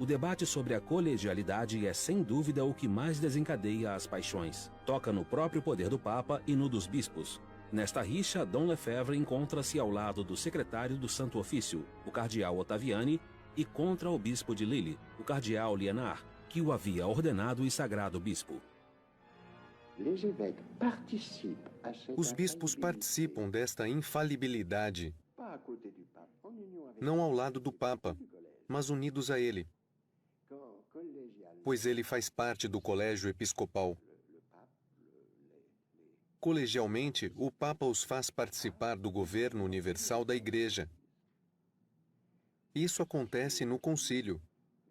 O debate sobre a colegialidade é sem dúvida o que mais desencadeia as paixões. Toca no próprio poder do Papa e no dos bispos. Nesta rixa, Dom Lefebvre encontra-se ao lado do secretário do Santo Ofício, o cardeal Ottaviani, e contra o bispo de Lille, o cardeal Liénard, que o havia ordenado e sagrado bispo. Os bispos participam desta infalibilidade, não ao lado do Papa, mas unidos a ele, pois ele faz parte do colégio episcopal. Colegialmente, o Papa os faz participar do governo universal da Igreja. Isso acontece no concílio.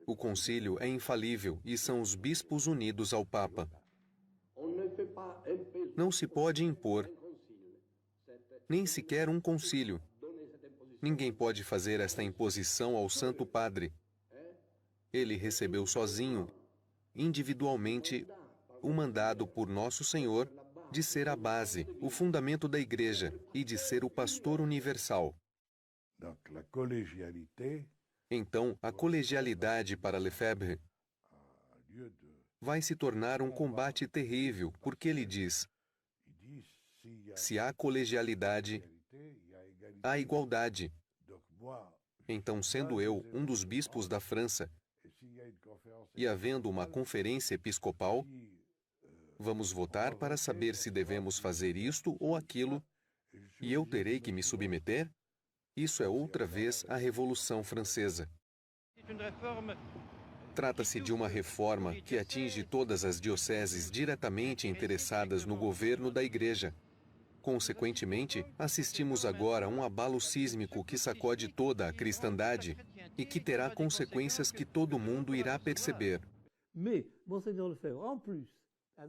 O concílio é infalível e são os bispos unidos ao Papa. Não se pode impor, nem sequer um concílio. Ninguém pode fazer esta imposição ao Santo Padre. Ele recebeu sozinho, individualmente, o mandado por Nosso Senhor de ser a base, o fundamento da Igreja e de ser o pastor universal. Então, a colegialidade para Lefebvre vai se tornar um combate terrível, porque ele diz: se há colegialidade, há igualdade. Então, sendo eu um dos bispos da França e havendo uma conferência episcopal, vamos votar para saber se devemos fazer isto ou aquilo, e eu terei que me submeter? Isso é outra vez a Revolução Francesa. Trata-se de uma reforma que atinge todas as dioceses diretamente interessadas no governo da Igreja. Consequentemente, assistimos agora a um abalo sísmico que sacode toda a cristandade e que terá consequências que todo mundo irá perceber.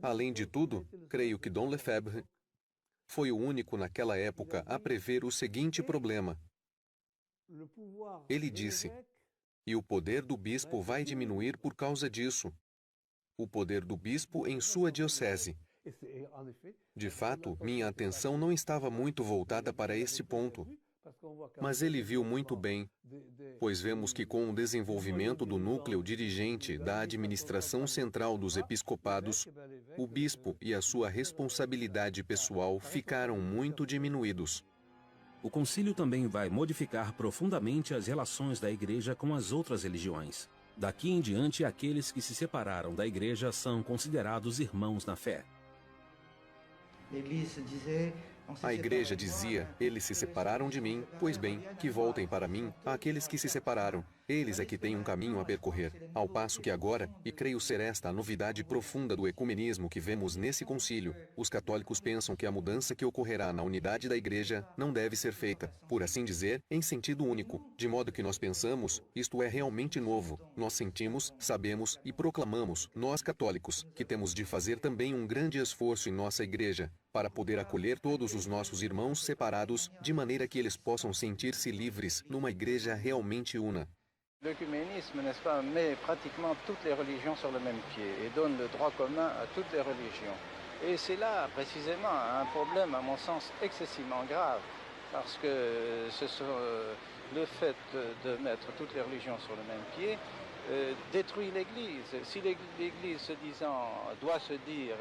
Além de tudo, creio que Dom Lefebvre foi o único naquela época a prever o seguinte problema. Ele disse: e o poder do bispo vai diminuir por causa disso. O poder do bispo em sua diocese. De fato, minha atenção não estava muito voltada para este ponto. Mas ele viu muito bem, pois vemos que com o desenvolvimento do núcleo dirigente da administração central dos episcopados, o bispo e a sua responsabilidade pessoal ficaram muito diminuídos. O concílio também vai modificar profundamente as relações da Igreja com as outras religiões. Daqui em diante, aqueles que se separaram da Igreja são considerados irmãos na fé. A Igreja dizia: eles se separaram de mim, pois bem, que voltem para mim aqueles que se separaram. Eles é que têm um caminho a percorrer. Ao passo que agora, e creio ser esta a novidade profunda do ecumenismo que vemos nesse concílio, os católicos pensam que a mudança que ocorrerá na unidade da Igreja não deve ser feita, por assim dizer, em sentido único, de modo que nós pensamos, isto é realmente novo. Nós sentimos, sabemos e proclamamos, nós católicos, que temos de fazer também um grande esforço em nossa Igreja, para poder acolher todos os nossos irmãos separados, de maneira que eles possam sentir-se livres numa Igreja realmente una. L'œcuménisme, n'est-ce pas, met pratiquement toutes les religions sur le même pied et donne le droit commun à toutes les religions. Et c'est là, précisément, un problème, à mon sens, excessivement grave, parce que le fait de mettre toutes les religions sur le même pied détruit l'Église. Si l'Église, se disant, doit se dire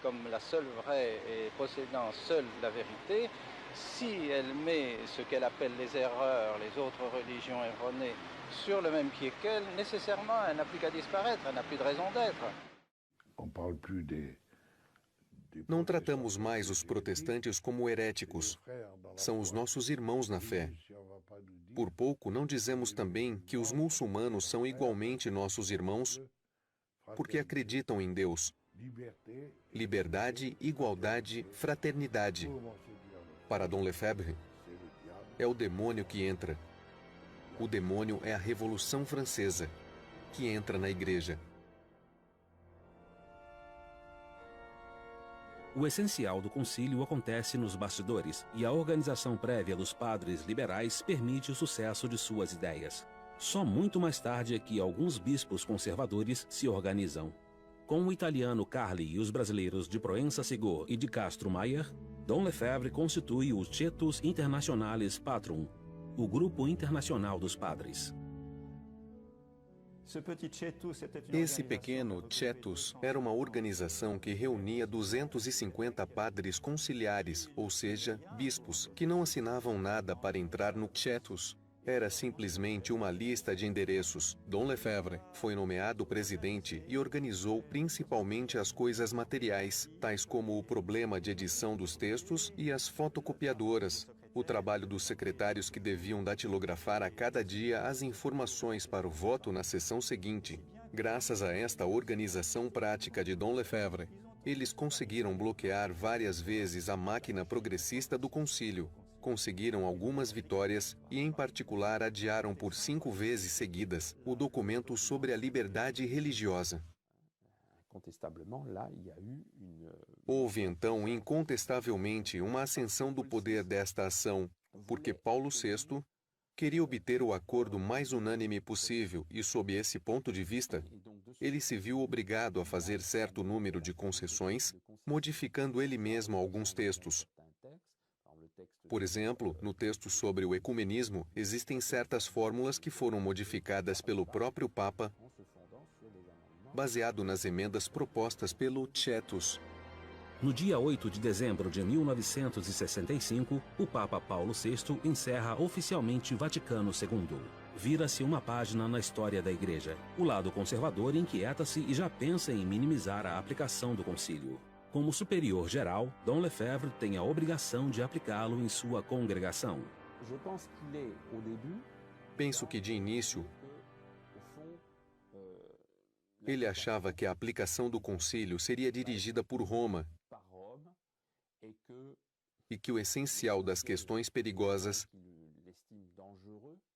comme la seule vraie et possédant seule la vérité, si elle met ce qu'elle appelle les erreurs, les autres religions erronées, sur le même pied qu'elle, nécessairement, elle n'a plus qu'à disparaître, elle n'a plus de raison d'être. Não tratamos mais os protestantes como heréticos. São os nossos irmãos na fé. Por pouco não dizemos também que os muçulmanos são igualmente nossos irmãos, porque acreditam em Deus. Liberdade, igualdade, fraternidade. Para Dom Lefebvre, é o demônio que entra. O demônio é a Revolução Francesa, que entra na Igreja. O essencial do concílio acontece nos bastidores, e a organização prévia dos padres liberais permite o sucesso de suas ideias. Só muito mais tarde é que alguns bispos conservadores se organizam. Com o italiano Carli e os brasileiros de Proença Segor e de Castro Maier, Dom Lefebvre constitui o Cetus Internationalis Patrum, o Grupo Internacional dos Padres. Esse pequeno Cetus era uma organização que reunia 250 padres conciliares, ou seja, bispos, que não assinavam nada para entrar no Cetus. Era simplesmente uma lista de endereços. Dom Lefebvre foi nomeado presidente e organizou principalmente as coisas materiais, tais como o problema de edição dos textos e as fotocopiadoras, o trabalho dos secretários que deviam datilografar a cada dia as informações para o voto na sessão seguinte. Graças a esta organização prática de Dom Lefebvre, eles conseguiram bloquear várias vezes a máquina progressista do concílio. Conseguiram algumas vitórias e, em particular, adiaram por 5 vezes seguidas o documento sobre a liberdade religiosa. Houve, então, incontestavelmente, uma ascensão do poder desta ação, porque Paulo VI queria obter o acordo mais unânime possível e, sob esse ponto de vista, ele se viu obrigado a fazer certo número de concessões, modificando ele mesmo alguns textos. Por exemplo, no texto sobre o ecumenismo, existem certas fórmulas que foram modificadas pelo próprio Papa, baseado nas emendas propostas pelo Tietus. No dia 8 de dezembro de 1965, o Papa Paulo VI encerra oficialmente Vaticano II. Vira-se uma página na história da Igreja. O lado conservador inquieta-se e já pensa em minimizar a aplicação do concílio. Como superior geral, Dom Lefebvre tem a obrigação de aplicá-lo em sua congregação. Penso que, de início, ele achava que a aplicação do concílio seria dirigida por Roma e que o essencial das questões perigosas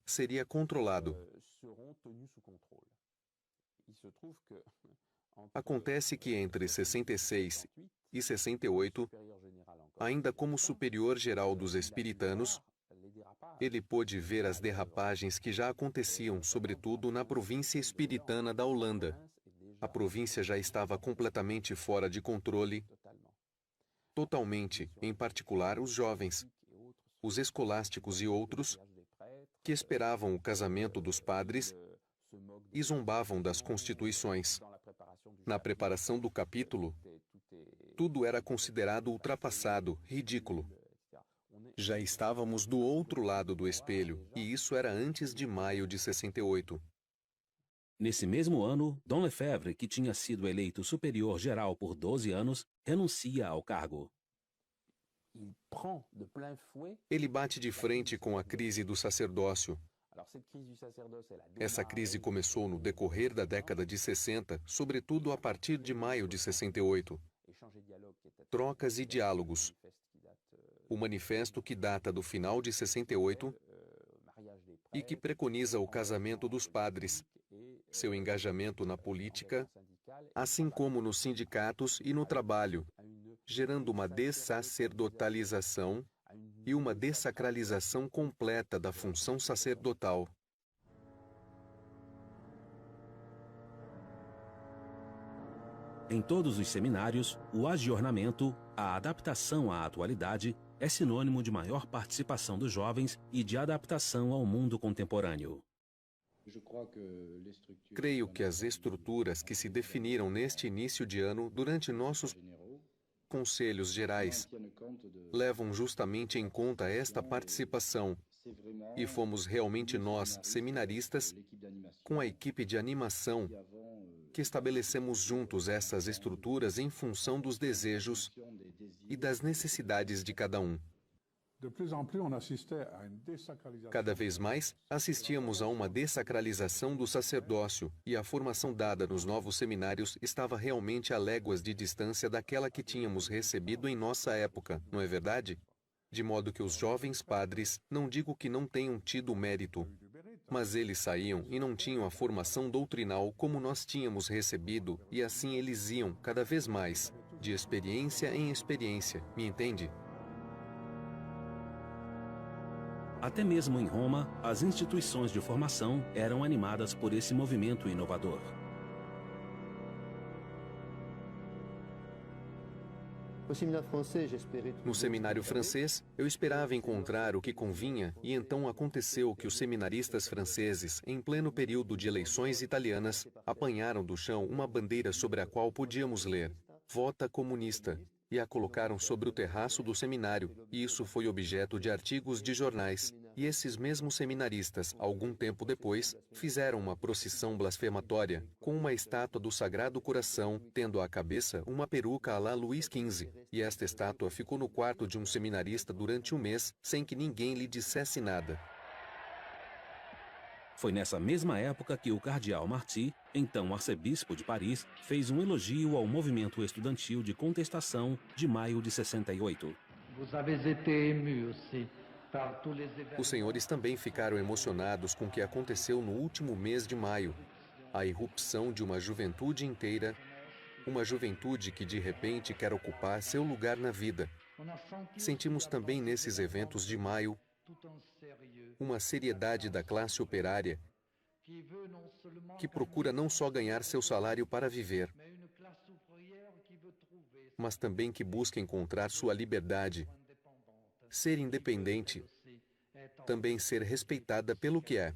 seria controlado. Acontece que entre 66 e 68, ainda como superior geral dos espartanos, ele pôde ver as derrapagens que já aconteciam, sobretudo na província espiritana da Holanda. A província já estava completamente fora de controle, totalmente, em particular os jovens, os escolásticos e outros, que esperavam o casamento dos padres e zombavam das constituições. Na preparação do capítulo, tudo era considerado ultrapassado, ridículo. Já estávamos do outro lado do espelho, e isso era antes de maio de 68. Nesse mesmo ano, Dom Lefebvre, que tinha sido eleito superior geral por 12 anos, renuncia ao cargo. Ele bate de frente com a crise do sacerdócio. Essa crise começou no decorrer da década de 60, sobretudo a partir de maio de 68. Trocas e diálogos. O manifesto que data do final de 68 e que preconiza o casamento dos padres, seu engajamento na política, assim como nos sindicatos e no trabalho, gerando uma dessacerdotalização e uma dessacralização completa da função sacerdotal. Em todos os seminários, o agiornamento, a adaptação à atualidade, é sinônimo de maior participação dos jovens e de adaptação ao mundo contemporâneo. Creio que as estruturas que se definiram neste início de ano durante nossos conselhos gerais levam justamente em conta esta participação, e fomos realmente nós, seminaristas, com a equipe de animação, que estabelecemos juntos essas estruturas em função dos desejos e das necessidades de cada um. Cada vez mais, assistíamos a uma dessacralização do sacerdócio, e a formação dada nos novos seminários estava realmente a léguas de distância daquela que tínhamos recebido em nossa época, não é verdade? De modo que os jovens padres, não digo que não tenham tido mérito, mas eles saíam e não tinham a formação doutrinal como nós tínhamos recebido, e assim eles iam, cada vez mais, de experiência em experiência, me entende? Até mesmo em Roma, as instituições de formação eram animadas por esse movimento inovador. No seminário francês, eu esperava encontrar o que convinha, e então aconteceu que os seminaristas franceses, em pleno período de eleições italianas, apanharam do chão uma bandeira sobre a qual podíamos ler "Vota comunista", e a colocaram sobre o terraço do seminário, e isso foi objeto de artigos de jornais. E esses mesmos seminaristas, algum tempo depois, fizeram uma procissão blasfematória, com uma estátua do Sagrado Coração, tendo à cabeça uma peruca à la Luís XV. E esta estátua ficou no quarto de um seminarista durante um mês, sem que ninguém lhe dissesse nada. Foi nessa mesma época que o cardeal Marty, então arcebispo de Paris, fez um elogio ao movimento estudantil de contestação de maio de 68. Os senhores também ficaram emocionados com o que aconteceu no último mês de maio, a irrupção de uma juventude inteira, uma juventude que de repente quer ocupar seu lugar na vida. Sentimos também nesses eventos de maio uma seriedade da classe operária que procura não só ganhar seu salário para viver, mas também que busca encontrar sua liberdade, ser independente, também ser respeitada pelo que é.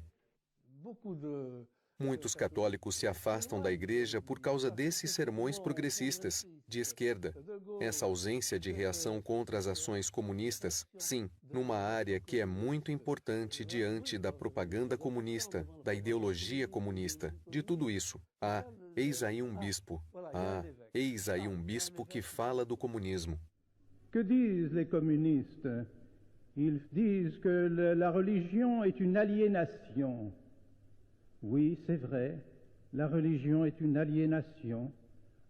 Muitos católicos se afastam da igreja por causa desses sermões progressistas, de esquerda. Essa ausência de reação contra as ações comunistas, sim, numa área que é muito importante diante da propaganda comunista, da ideologia comunista, de tudo isso. Eis aí um bispo. Eis aí um bispo que fala do comunismo. Que disent les communistes? Ils disent que la religion est une aliénation. Oui, c'est vrai, la religion est une aliénation,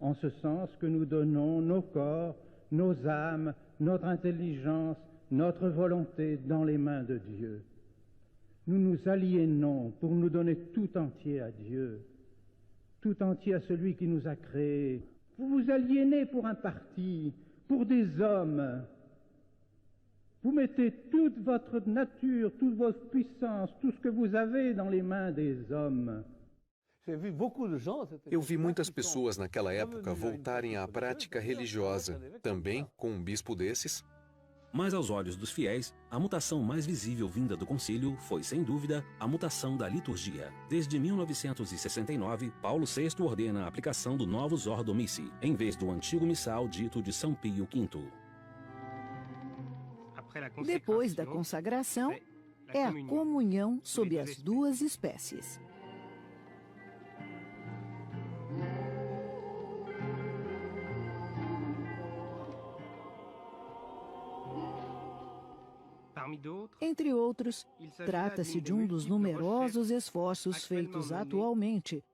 en ce sens que nous donnons nos corps, nos âmes, notre intelligence, notre volonté dans les mains de Dieu. Nous nous aliénons pour nous donner tout entier à Dieu, tout entier à celui qui nous a créés. Vous vous aliénez pour un parti, pour des hommes. Vous mettez toute votre nature, toute votre puissance, tout ce que vous avez dans les mains des hommes. Eu vi muitas pessoas naquela época voltarem à prática religiosa, também com um bispo desses. Mas aos olhos dos fiéis, a mutação mais visível vinda do concílio foi, sem dúvida, a mutação da liturgia. Desde 1969, Paulo VI ordena a aplicação do Novus Ordo Missi, em vez do antigo missal dito de São Pio V. Depois da consagração, é a comunhão sob as duas espécies. Entre outros, trata-se de um dos numerosos esforços feitos atualmente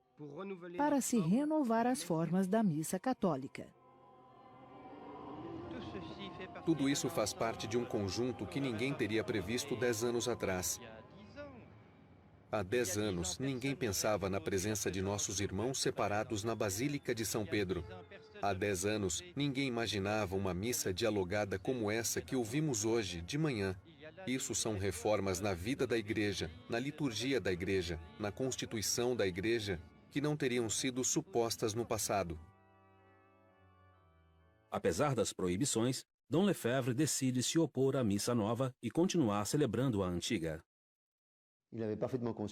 para se renovar as formas da missa católica. Tudo isso faz parte de um conjunto que ninguém teria previsto 10 anos atrás. Há 10 anos, ninguém pensava na presença de nossos irmãos separados na Basílica de São Pedro. Há 10 anos, ninguém imaginava uma missa dialogada como essa que ouvimos hoje, de manhã. Isso são reformas na vida da igreja, na liturgia da igreja, na constituição da igreja, que não teriam sido supostas no passado. Apesar das proibições, Dom Lefebvre decide se opor à missa nova e continuar celebrando a antiga.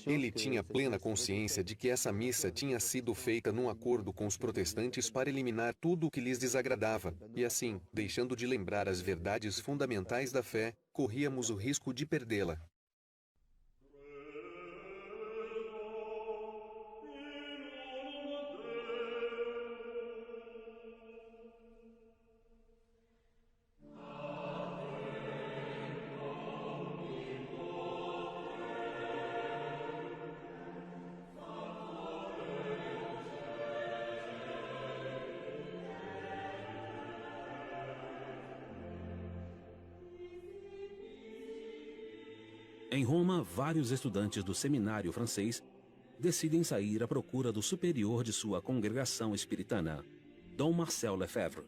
Ele tinha plena consciência de que essa missa tinha sido feita num acordo com os protestantes para eliminar tudo o que lhes desagradava, e assim, deixando de lembrar as verdades fundamentais da fé, corríamos o risco de perdê-la. Em Roma, vários estudantes do seminário francês decidem sair à procura do superior de sua congregação espiritana, Dom Marcel Lefebvre.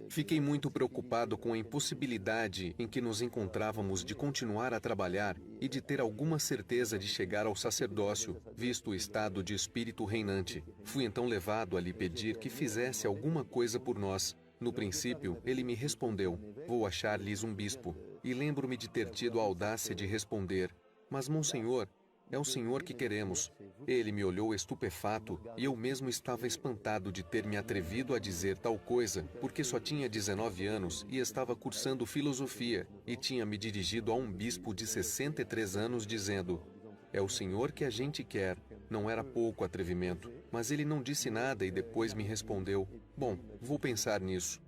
Fiquei muito preocupado com a impossibilidade em que nos encontrávamos de continuar a trabalhar e de ter alguma certeza de chegar ao sacerdócio, visto o estado de espírito reinante. Fui então levado a lhe pedir que fizesse alguma coisa por nós. No princípio, ele me respondeu: vou achar-lhes um bispo. E lembro-me de ter tido a audácia de responder: mas, monsenhor, é o senhor que queremos. Ele me olhou estupefato e eu mesmo estava espantado de ter me atrevido a dizer tal coisa, porque só tinha 19 anos e estava cursando filosofia, e tinha me dirigido a um bispo de 63 anos dizendo: é o senhor que a gente quer. Não era pouco atrevimento, mas ele não disse nada e depois me respondeu: bom, vou pensar nisso.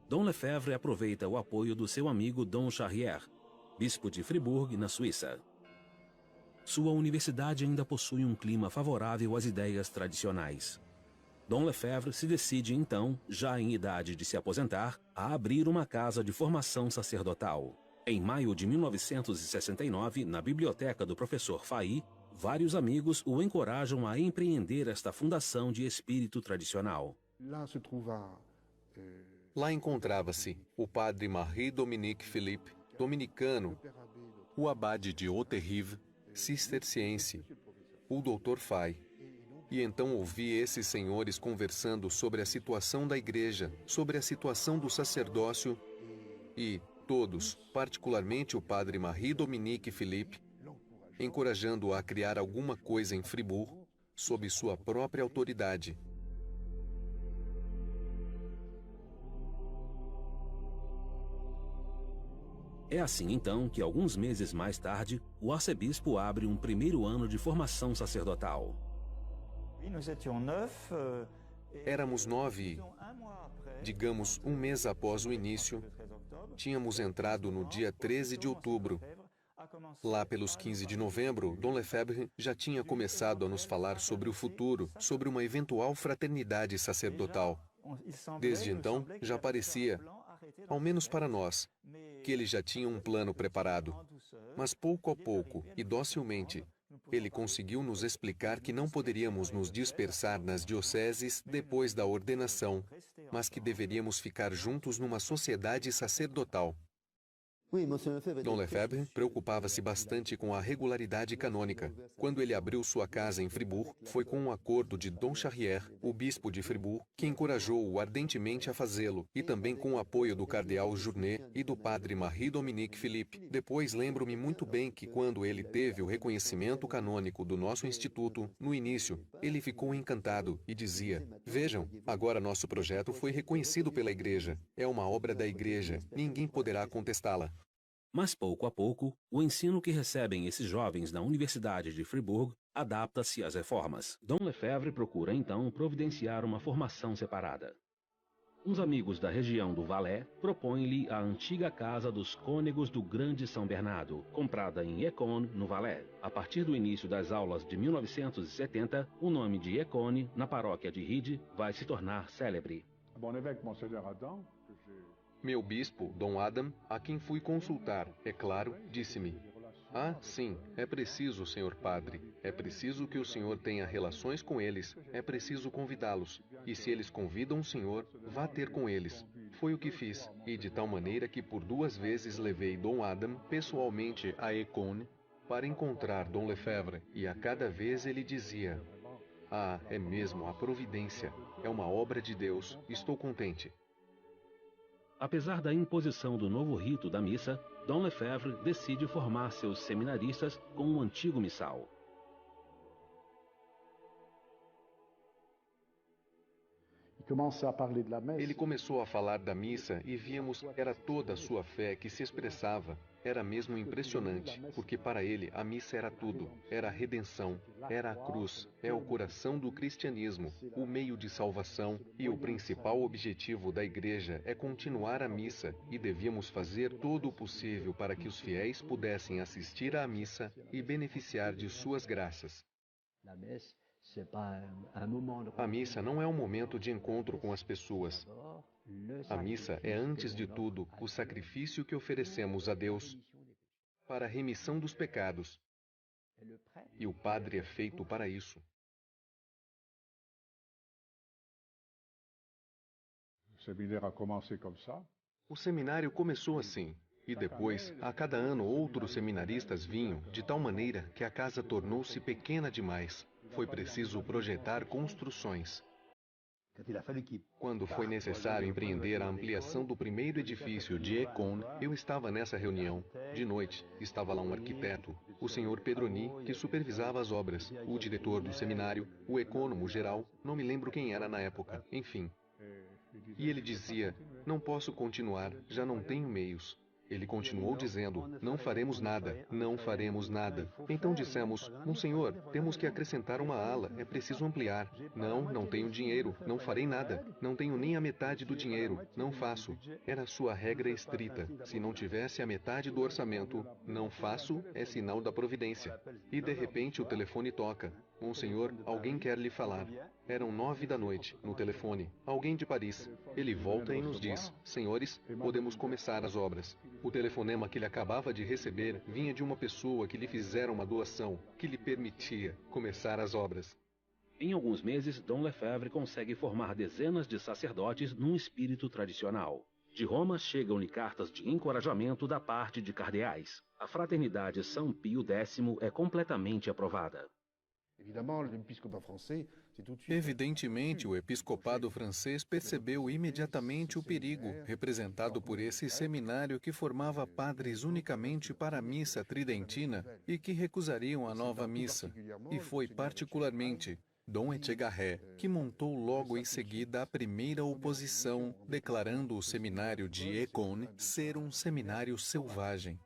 Dom Lefebvre aproveita o apoio do seu amigo Dom Charrier, bispo de Fribourg, na Suíça. Sua universidade ainda possui um clima favorável às ideias tradicionais. Dom Lefebvre se decide então, já em idade de se aposentar, a abrir uma casa de formação sacerdotal. Em maio de 1969, na biblioteca do professor Fahy, vários amigos o encorajam a empreender esta fundação de espírito tradicional. Lá encontrava-se o padre Marie-Dominique Philippe, dominicano, o abade de Haute-Rive, cisterciense, o Dr. Fahy. E então ouvi esses senhores conversando sobre a situação da igreja, sobre a situação do sacerdócio, e todos, particularmente o padre Marie-Dominique Philippe, encorajando-o a criar alguma coisa em Fribourg, sob sua própria autoridade. É assim, então, que alguns meses mais tarde, o arcebispo abre um primeiro ano de formação sacerdotal. Éramos 9 e, digamos, um mês após o início, tínhamos entrado no dia 13 de outubro. Lá pelos 15 de novembro, Dom Lefebvre já tinha começado a nos falar sobre o futuro, sobre uma eventual fraternidade sacerdotal. Desde então, já parecia, ao menos para nós, que ele já tinha um plano preparado. Mas pouco a pouco, e docilmente, ele conseguiu nos explicar que não poderíamos nos dispersar nas dioceses depois da ordenação, mas que deveríamos ficar juntos numa sociedade sacerdotal. Dom Lefebvre preocupava-se bastante com a regularidade canônica. Quando ele abriu sua casa em Fribourg, foi com um acordo de Dom Charrière, o bispo de Fribourg, que encorajou-o ardentemente a fazê-lo, e também com o apoio do cardeal Journet e do padre Marie-Dominique Philippe. Depois lembro-me muito bem que quando ele teve o reconhecimento canônico do nosso instituto, no início, ele ficou encantado e dizia: "Vejam, agora nosso projeto foi reconhecido pela igreja. É uma obra da igreja. Ninguém poderá contestá-la." Mas pouco a pouco, o ensino que recebem esses jovens na Universidade de Fribourg adapta-se às reformas. Dom Lefebvre procura então providenciar uma formação separada. Uns amigos da região do Valais propõem-lhe a antiga casa dos cônegos do Grande São Bernardo, comprada em Écône, no Valais. A partir do início das aulas de 1970, o nome de Écône, na paróquia de Ride, vai se tornar célebre. Meu bispo, Dom Adam, a quem fui consultar, é claro, disse-me: "Ah, sim, é preciso, senhor padre. É preciso que o senhor tenha relações com eles. É preciso convidá-los. E se eles convidam o senhor, vá ter com eles." Foi o que fiz, e de tal maneira que por 2 vezes levei Dom Adam pessoalmente a Écône para encontrar Dom Lefebvre, e a cada vez ele dizia: "Ah, é mesmo a providência. É uma obra de Deus. Estou contente." Apesar da imposição do novo rito da missa, Dom Lefebvre decide formar seus seminaristas com um antigo missal. Ele começou a falar da missa e víamos que era toda a sua fé que se expressava. Era mesmo impressionante, porque para ele a missa era tudo. Era a redenção, era a cruz, é o coração do cristianismo, o meio de salvação, e o principal objetivo da igreja é continuar a missa, e devíamos fazer todo o possível para que os fiéis pudessem assistir à missa e beneficiar de suas graças. A missa não é um momento de encontro com as pessoas. A missa é, antes de tudo, o sacrifício que oferecemos a Deus para a remissão dos pecados. E o padre é feito para isso. O seminário começou assim. E depois, a cada ano, outros seminaristas vinham, de tal maneira que a casa tornou-se pequena demais. Foi preciso projetar construções. Quando foi necessário empreender a ampliação do primeiro edifício de Écône, eu estava nessa reunião. De noite, estava lá um arquiteto, o senhor Pedroni, que supervisava as obras, o diretor do seminário, o ecônomo geral, não me lembro quem era na época, enfim. E ele dizia: "Não posso continuar, já não tenho meios." Ele continuou dizendo: "Não faremos nada, não faremos nada." Então dissemos: "Monsenhor, temos que acrescentar uma ala, é preciso ampliar." "Não, não tenho dinheiro, não farei nada. Não tenho nem a metade do dinheiro, não faço." Era sua regra estrita. Se não tivesse a metade do orçamento, "Não faço" é sinal da providência. E de repente o telefone toca. "Monsenhor, alguém quer lhe falar." Eram 9 da noite, no telefone. Alguém de Paris. Ele volta e nos diz: "Senhores, podemos começar as obras." O telefonema que ele acabava de receber vinha de uma pessoa que lhe fizera uma doação, que lhe permitia começar as obras. Em alguns meses, Dom Lefebvre consegue formar dezenas de sacerdotes num espírito tradicional. De Roma chegam-lhe cartas de encorajamento da parte de cardeais. A fraternidade São Pio X é completamente aprovada. Evidentemente, o episcopado francês percebeu imediatamente o perigo representado por esse seminário que formava padres unicamente para a missa tridentina e que recusariam a nova missa. E foi particularmente Dom Etchegaray que montou logo em seguida a primeira oposição, declarando o seminário de Écône ser um seminário selvagem.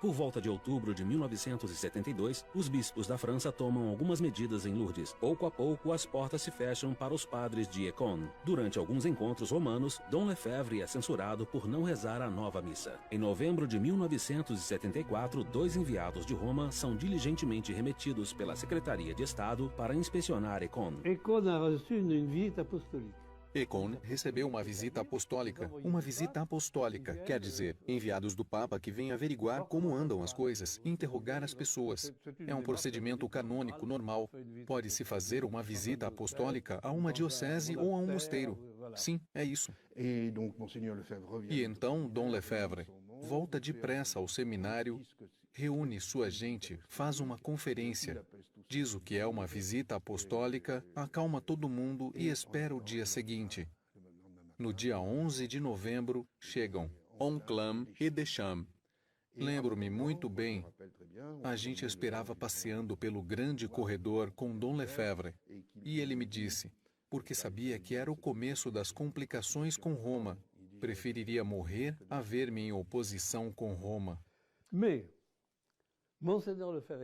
Por volta de outubro de 1972, os bispos da França tomam algumas medidas em Lourdes. Pouco a pouco, as portas se fecham para os padres de Écône. Durante alguns encontros romanos, Dom Lefebvre é censurado por não rezar a nova missa. Em novembro de 1974, 2 enviados de Roma são diligentemente remetidos pela Secretaria de Estado para inspecionar Écône. Écône a reçu uma visita apostólica. Écône recebeu uma visita apostólica. Uma visita apostólica quer dizer enviados do Papa que vêm averiguar como andam as coisas, interrogar as pessoas. É um procedimento canônico normal. Pode-se fazer uma visita apostólica a uma diocese ou a um mosteiro. Sim, é isso. E então Dom Lefebvre volta depressa ao seminário, reúne sua gente, faz uma conferência, diz o que é uma visita apostólica, acalma todo mundo e espera o dia seguinte. No dia 11 de novembro, chegam Onclame e Deschamps. Lembro-me muito bem, a gente esperava passeando pelo grande corredor com Dom Lefebvre, e ele me disse, porque sabia que era o começo das complicações com Roma, preferiria morrer a ver-me em oposição com Roma.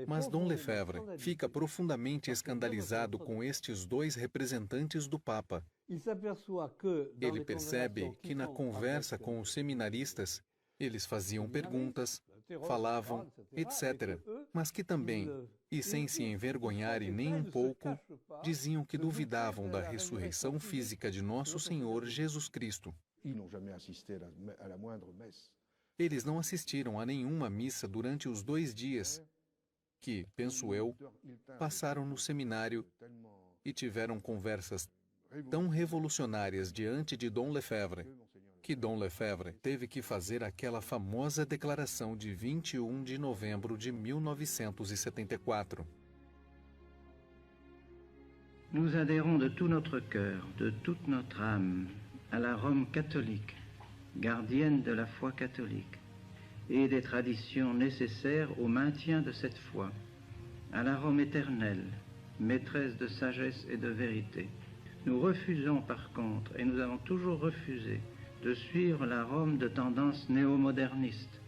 Mas Dom Lefebvre fica profundamente escandalizado com estes 2 representantes do Papa. Ele percebe que na conversa com os seminaristas, eles faziam perguntas, falavam, etc., mas que também, e sem se envergonharem nem um pouco, diziam que duvidavam da ressurreição física de nosso Senhor Jesus Cristo. Eles não assistiram a nenhuma missa durante os 2 dias que, penso eu, passaram no seminário e tiveram conversas tão revolucionárias diante de Dom Lefebvre, que Dom Lefebvre teve que fazer aquela famosa declaração de 21 de novembro de 1974. Nous adhérons de tout notre cœur, de toute notre âme, à la Rome catholique, gardienne de la foi catholique et des traditions nécessaires au maintien de cette foi, à la Rome éternelle, maîtresse de sagesse et de vérité. Nous refusons par contre, et nous avons toujours refusé, de suivre la Rome de tendance néo-moderniste,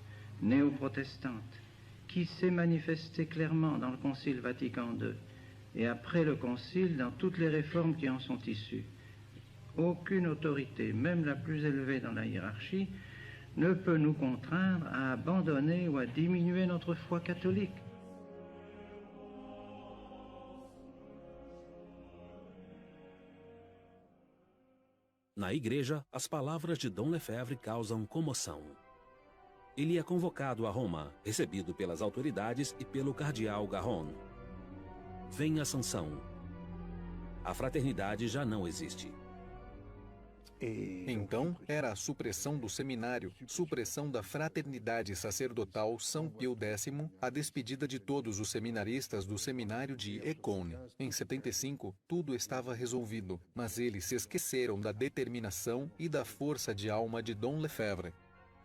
néo-protestante, qui s'est manifestée clairement dans le Concile Vatican II et après le Concile dans toutes les réformes qui en sont issues. Aucune autorité, même la plus élevée dans la hiérarchie, ne peut nous contraindre à abandonner ou à diminuer notre foi catholique. Na igreja, as palavras de Dom Lefebvre causam comoção. Ele é convocado a Roma, recebido pelas autoridades e pelo cardeal Garron. Vem a sanção. A fraternidade já não existe. Então, era a supressão do seminário, supressão da fraternidade sacerdotal São Pio X, a despedida de todos os seminaristas do seminário de Écône. Em 75, tudo estava resolvido, mas eles se esqueceram da determinação e da força de alma de Dom Lefebvre.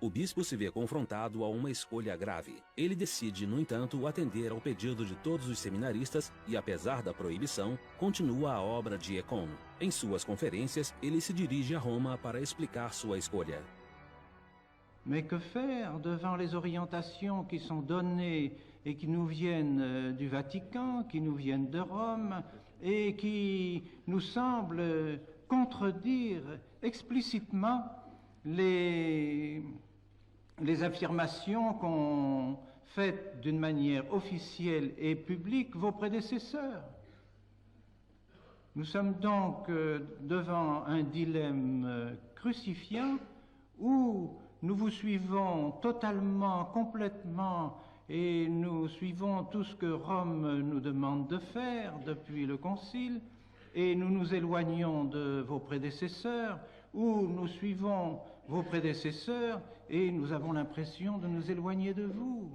O bispo se vê confrontado a uma escolha grave. Ele decide, no entanto, atender ao pedido de todos os seminaristas e, apesar da proibição, continua a obra de Écône. Em suas conferências, ele se dirige a Roma para explicar sua escolha. Mais que faire devant les orientations qui sont données et qui nous viennent du Vatican, qui nous viennent de Rome et qui nous semblent contredire explicitement les affirmations qu'ont faites d'une manière officielle et publique vos prédécesseurs. Nous sommes donc devant un dilemme crucifiant où nous vous suivons totalement, complètement, et nous suivons tout ce que Rome nous demande de faire depuis le Concile, et nous nous éloignons de vos prédécesseurs, ou nous suivons vos prédécesseurs et nous avons l'impression de nous éloigner de vous.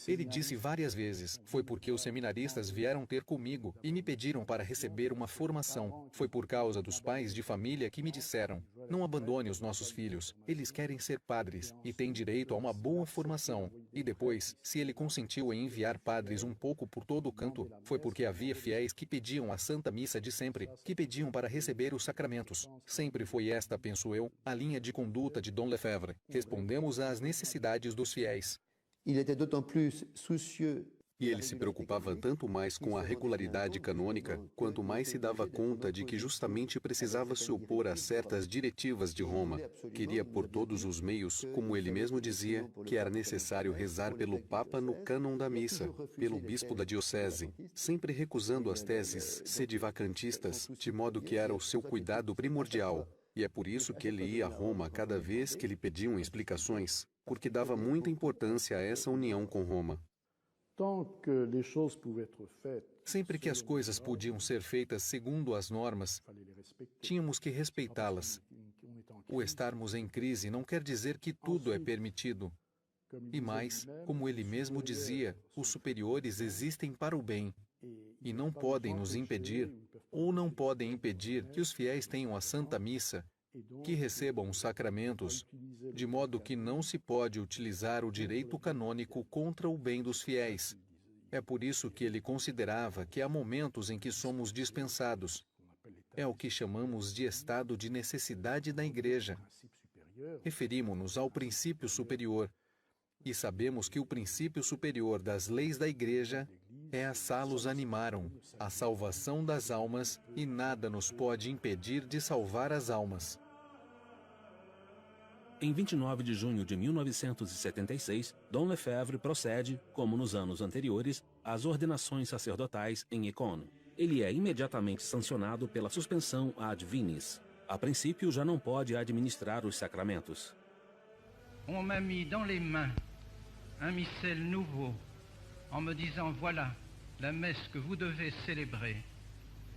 Ele disse várias vezes, foi porque os seminaristas vieram ter comigo e me pediram para receber uma formação. Foi por causa dos pais de família que me disseram, não abandone os nossos filhos, eles querem ser padres e têm direito a uma boa formação. E depois, se ele consentiu em enviar padres um pouco por todo o canto, foi porque havia fiéis que pediam a Santa Missa de sempre, que pediam para receber os sacramentos. Sempre foi esta, penso eu, a linha de conduta de Dom Lefebvre. Respondemos às necessidades dos fiéis. E ele se preocupava tanto mais com a regularidade canônica, quanto mais se dava conta de que justamente precisava se opor a certas diretivas de Roma. Queria por todos os meios, como ele mesmo dizia, que era necessário rezar pelo Papa no cânon da missa, pelo bispo da diocese, sempre recusando as teses sedivacantistas, de modo que era o seu cuidado primordial. E é por isso que ele ia a Roma cada vez que lhe pediam explicações, porque dava muita importância a essa união com Roma. Sempre que as coisas podiam ser feitas segundo as normas, tínhamos que respeitá-las. O estarmos em crise não quer dizer que tudo é permitido. E mais, como ele mesmo dizia, os superiores existem para o bem e não podem nos impedir, ou não podem impedir que os fiéis tenham a Santa Missa, que recebam os sacramentos, de modo que não se pode utilizar o direito canônico contra o bem dos fiéis. É por isso que ele considerava que há momentos em que somos dispensados. É o que chamamos de estado de necessidade da Igreja. Referimos-nos ao princípio superior, e sabemos que o princípio superior das leis da Igreja é a salus animarum, a salvação das almas, e nada nos pode impedir de salvar as almas. Em 29 de junho de 1976, Dom Lefebvre procede, como nos anos anteriores, às ordenações sacerdotais em Écône. Ele é imediatamente sancionado pela suspensão ad vinis. A princípio, já não pode administrar os sacramentos. On m'a mis dans les mains un missel nouveau, en me disant, voilà, la messe que vous devez célébrer,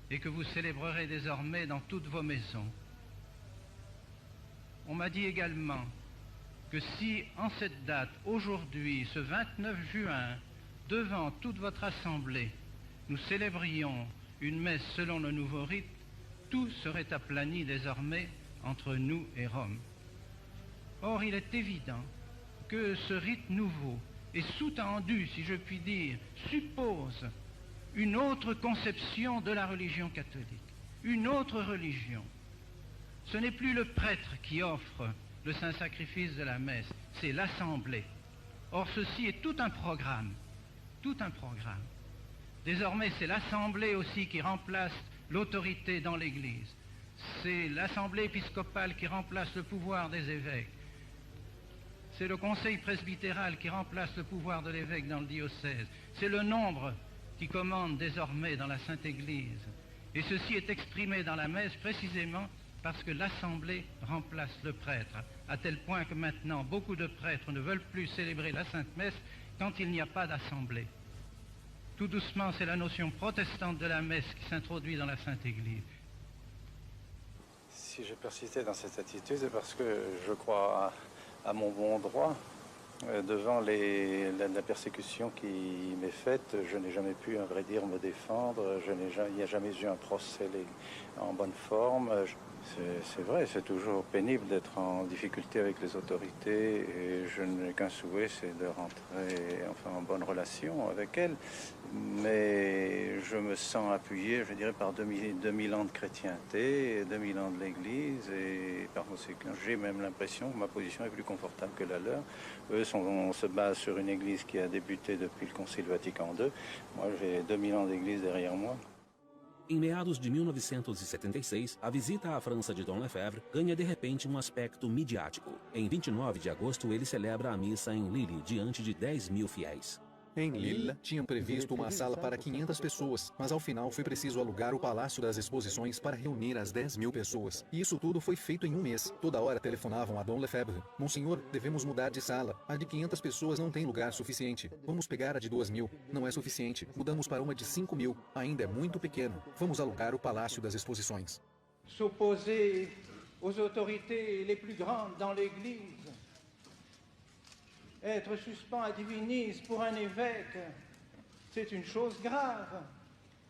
et que vous célébrerez désormais dans toutes vos maisons. On m'a dit également que si, en cette date, aujourd'hui, ce 29 juin, devant toute votre assemblée, nous célébrions une messe selon le nouveau rite, tout serait aplani désormais entre nous et Rome. Or, il est évident que ce rite nouveau est sous-tendu, si je puis dire, suppose une autre conception de la religion catholique, une autre religion. Ce n'est plus le prêtre qui offre le saint sacrifice de la messe, c'est l'assemblée. Or, ceci est tout un programme, tout un programme. Désormais, c'est l'assemblée aussi qui remplace l'autorité dans l'Église. C'est l'assemblée épiscopale qui remplace le pouvoir des évêques. C'est le conseil presbytéral qui remplace le pouvoir de l'évêque dans le diocèse. C'est le nombre qui commande désormais dans la Sainte Église. Et ceci est exprimé dans la messe précisément parce que l'assemblée remplace le prêtre, à tel point que maintenant beaucoup de prêtres ne veulent plus célébrer la Sainte Messe quand il n'y a pas d'assemblée. Tout doucement, c'est la notion protestante de la messe qui s'introduit dans la Sainte Église. Si j'ai persisté dans cette attitude, c'est parce que je crois à mon bon droit. Devant la persécution qui m'est faite, je n'ai jamais pu, à vrai dire, me défendre. Il n'y a jamais eu un procès en bonne forme. C'est vrai, c'est toujours pénible d'être en difficulté avec les autorités et je n'ai qu'un souhait, c'est de rentrer en bonne relation avec elles. Mais je me sens appuyé, je dirais, par 2000 ans de chrétienté, 2000 ans de l'Église et par conséquent, j'ai même l'impression que ma position est plus confortable que la leur. Eux se basent sur une Église qui a débuté depuis le Concile Vatican II. Moi, j'ai 2000 ans d'Église derrière moi. Em meados de 1976, a visita à França de Dom Lefebvre ganha de repente um aspecto midiático. Em 29 de agosto, ele celebra a missa em Lille, diante de 10.000 fiéis. Em Lille, tinham previsto uma sala para 500 pessoas, mas ao final foi preciso alugar o Palácio das Exposições para reunir as 10.000 pessoas. E isso tudo foi feito em um mês. Toda hora telefonavam a Dom Lefebvre. Monsenhor, devemos mudar de sala. A de 500 pessoas não tem lugar suficiente. Vamos pegar a de 2.000. Não é suficiente. Mudamos para uma de 5.000. Ainda é muito pequeno. Vamos alugar o Palácio das Exposições. S'opposer aux autorités les plus grandes dans l'Église, Être suspens à divinis pour un évêque, c'est une chose grave,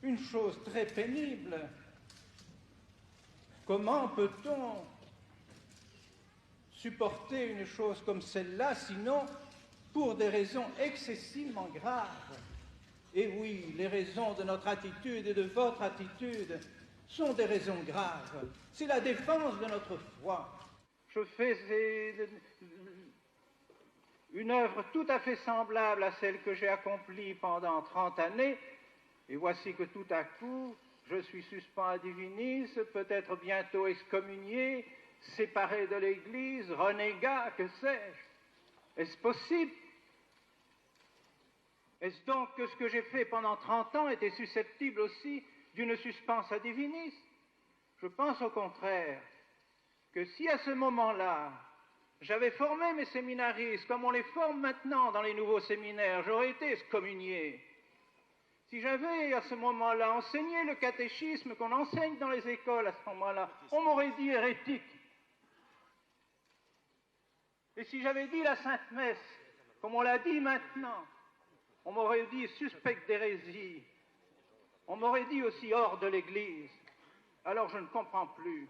une chose très pénible. Comment peut-on supporter une chose comme celle-là, sinon pour des raisons excessivement graves? Et oui, les raisons de notre attitude et de votre attitude sont des raisons graves. C'est la défense de notre foi. Je fais une œuvre tout à fait semblable à celle que j'ai accomplie pendant 30 années, et voici que tout à coup, je suis suspens à divinis, peut-être bientôt excommunié, séparé de l'Église, renégat, que sais-je? Est-ce possible? Est-ce donc que ce que j'ai fait pendant 30 ans était susceptible aussi d'une suspense à divinis? Je pense au contraire que si à ce moment-là, j'avais formé mes séminaristes comme on les forme maintenant dans les nouveaux séminaires, j'aurais été excommunié. Si j'avais à ce moment-là enseigné le catéchisme qu'on enseigne dans les écoles à ce moment-là, on m'aurait dit hérétique. Et si j'avais dit la Sainte Messe, comme on l'a dit maintenant, on m'aurait dit suspect d'hérésie. On m'aurait dit aussi hors de l'Église. Alors je ne comprends plus.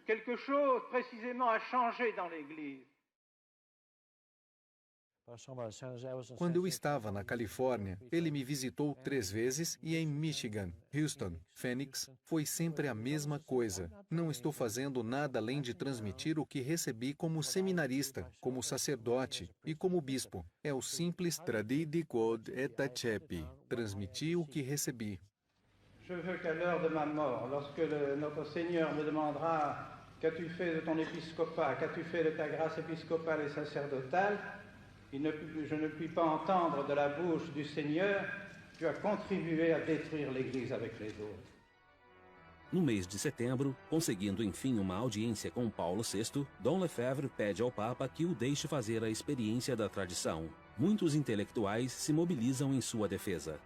Quelque chose précisément a changé dans l'Église. Quando eu estava na Califórnia, ele me visitou 3 vezes e em Michigan, Houston, Phoenix, foi sempre a mesma coisa. Não estou fazendo nada além de transmitir o que recebi como seminarista, como sacerdote e como bispo. É o simples tradidi quod et accepi. Transmiti o que recebi. Je veux qu'à l'heure de ma mort, lorsque notre Seigneur me demandera qu'as-tu fait de ton épiscopat, qu'as-tu fait de ta grâce épiscopale et sacerdotale, je ne puis pas entendre de la bouche du Seigneur, tu as contribué a détruire l'Église avec les autres. No mês de setembro, conseguindo enfim uma audiência com Paulo VI, Dom Lefebvre pede ao Papa que o deixe fazer a experiência da tradição. Muitos intelectuais se mobilizam em sua defesa.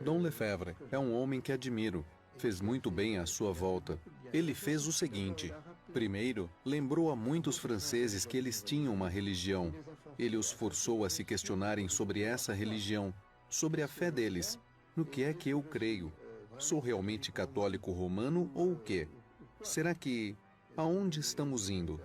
Dom Lefebvre é um homem que admiro. Fez muito bem à sua volta. Ele fez o seguinte: primeiro, lembrou a muitos franceses que eles tinham uma religião. Ele os forçou a se questionarem sobre essa religião, sobre a fé deles. No que é que eu creio? Sou realmente católico romano ou o quê? Será que... aonde estamos indo?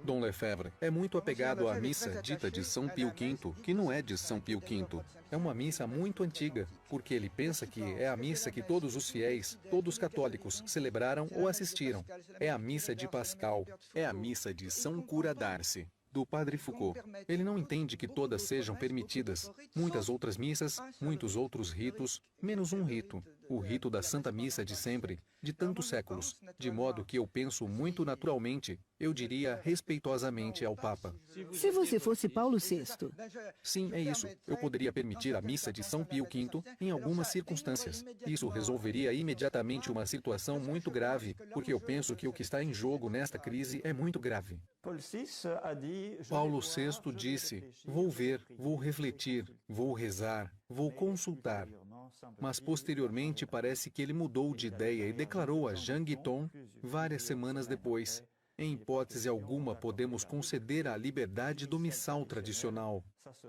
Dom Lefebvre é muito apegado à missa dita de São Pio V, que não é de São Pio V. É uma missa muito antiga, porque ele pensa que é a missa que todos os fiéis, todos os católicos, celebraram ou assistiram. É a missa de Pascal, é a missa de São Cura d'Arce, do Padre Foucault. Ele não entende que todas sejam permitidas. Muitas outras missas, muitos outros ritos, menos um rito, o rito da Santa Missa de sempre, de tantos séculos, de modo que eu penso muito naturalmente, eu diria respeitosamente ao Papa. Se você fosse Paulo VI. Sim, é isso. Eu poderia permitir a missa de São Pio V em algumas circunstâncias. Isso resolveria imediatamente uma situação muito grave, porque eu penso que o que está em jogo nesta crise é muito grave. Paulo VI disse: vou ver, vou refletir, vou rezar, vou consultar. Mas posteriormente parece que ele mudou de ideia e declarou a Jean Guiton, várias semanas depois: em hipótese alguma podemos conceder a liberdade do missal tradicional.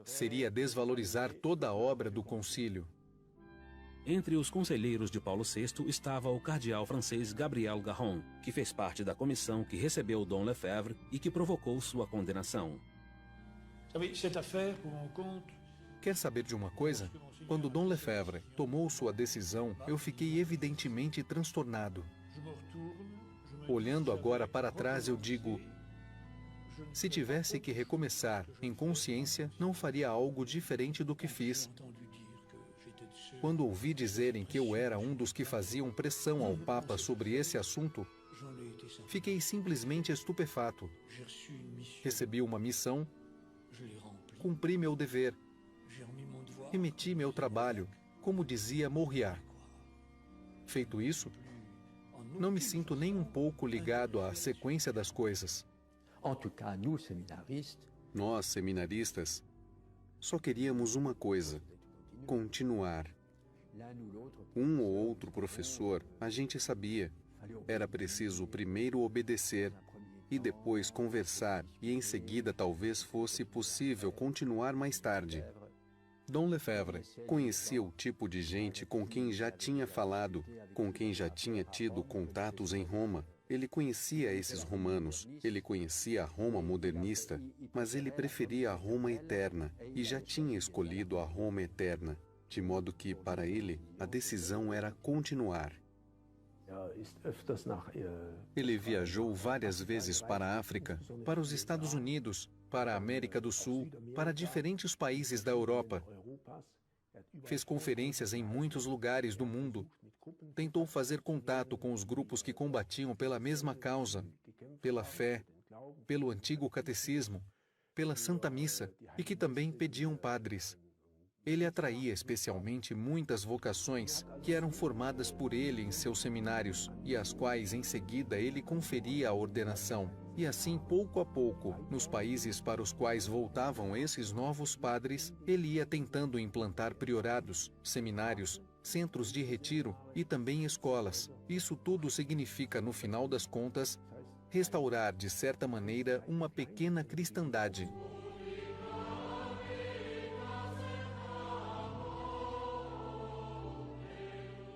Seria desvalorizar toda a obra do concílio. Entre os conselheiros de Paulo VI estava o cardeal francês Gabriel Garron, que fez parte da comissão que recebeu Dom Lefebvre e que provocou sua condenação. Quer saber de uma coisa? Quando Dom Lefebvre tomou sua decisão, eu fiquei evidentemente transtornado. Olhando agora para trás, eu digo: se tivesse que recomeçar em consciência, não faria algo diferente do que fiz. Quando ouvi dizerem que eu era um dos que faziam pressão ao Papa sobre esse assunto, fiquei simplesmente estupefato. Recebi uma missão, cumpri meu dever, remeti meu trabalho, como dizia Morriat. Feito isso, não me sinto nem um pouco ligado à sequência das coisas. Nós, seminaristas, só queríamos uma coisa: continuar. Um ou outro professor, a gente sabia. Era preciso primeiro obedecer, e depois conversar, e em seguida talvez fosse possível continuar mais tarde. Dom Lefebvre conhecia o tipo de gente com quem já tinha falado, com quem já tinha tido contatos em Roma. Ele conhecia esses romanos, ele conhecia a Roma modernista, mas ele preferia a Roma eterna e já tinha escolhido a Roma eterna, de modo que, para ele, a decisão era continuar. Ele viajou várias vezes para a África, para os Estados Unidos, para a América do Sul, para diferentes países da Europa. Fez conferências em muitos lugares do mundo. Tentou fazer contato com os grupos que combatiam pela mesma causa, pela fé, pelo antigo catecismo, pela Santa Missa, e que também pediam padres. Ele atraía especialmente muitas vocações que eram formadas por ele em seus seminários e às quais em seguida ele conferia a ordenação. E assim, pouco a pouco, nos países para os quais voltavam esses novos padres, ele ia tentando implantar priorados, seminários, centros de retiro e também escolas. Isso tudo significa, no final das contas, restaurar, de certa maneira, uma pequena cristandade.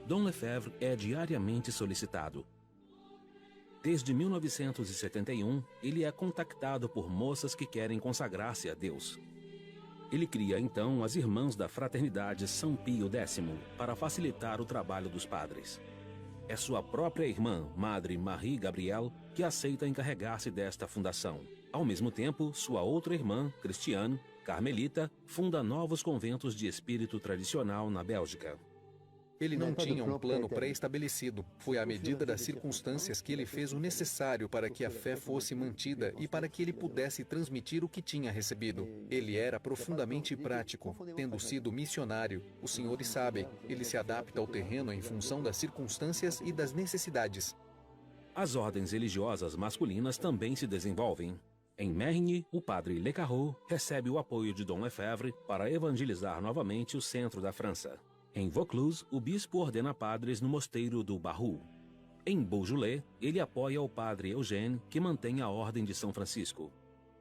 Dom Lefebvre é diariamente solicitado. Desde 1971, ele é contactado por moças que querem consagrar-se a Deus. Ele cria então as Irmãs da Fraternidade São Pio X para facilitar o trabalho dos padres. É sua própria irmã, Madre Marie Gabrielle, que aceita encarregar-se desta fundação. Ao mesmo tempo, sua outra irmã, Christiane, carmelita, funda novos conventos de espírito tradicional na Bélgica. Ele não tinha um plano pré-estabelecido. Foi à medida das circunstâncias que ele fez o necessário para que a fé fosse mantida e para que ele pudesse transmitir o que tinha recebido. Ele era profundamente prático, tendo sido missionário. Os senhores sabem, ele se adapta ao terreno em função das circunstâncias e das necessidades. As ordens religiosas masculinas também se desenvolvem. Em Mérigny, o padre Le Carreau recebe o apoio de Dom Lefebvre para evangelizar novamente o centro da França. Em Vaucluse, o bispo ordena padres no mosteiro do Barroux. Em Beaujolais, ele apoia o padre Eugène, que mantém a ordem de São Francisco.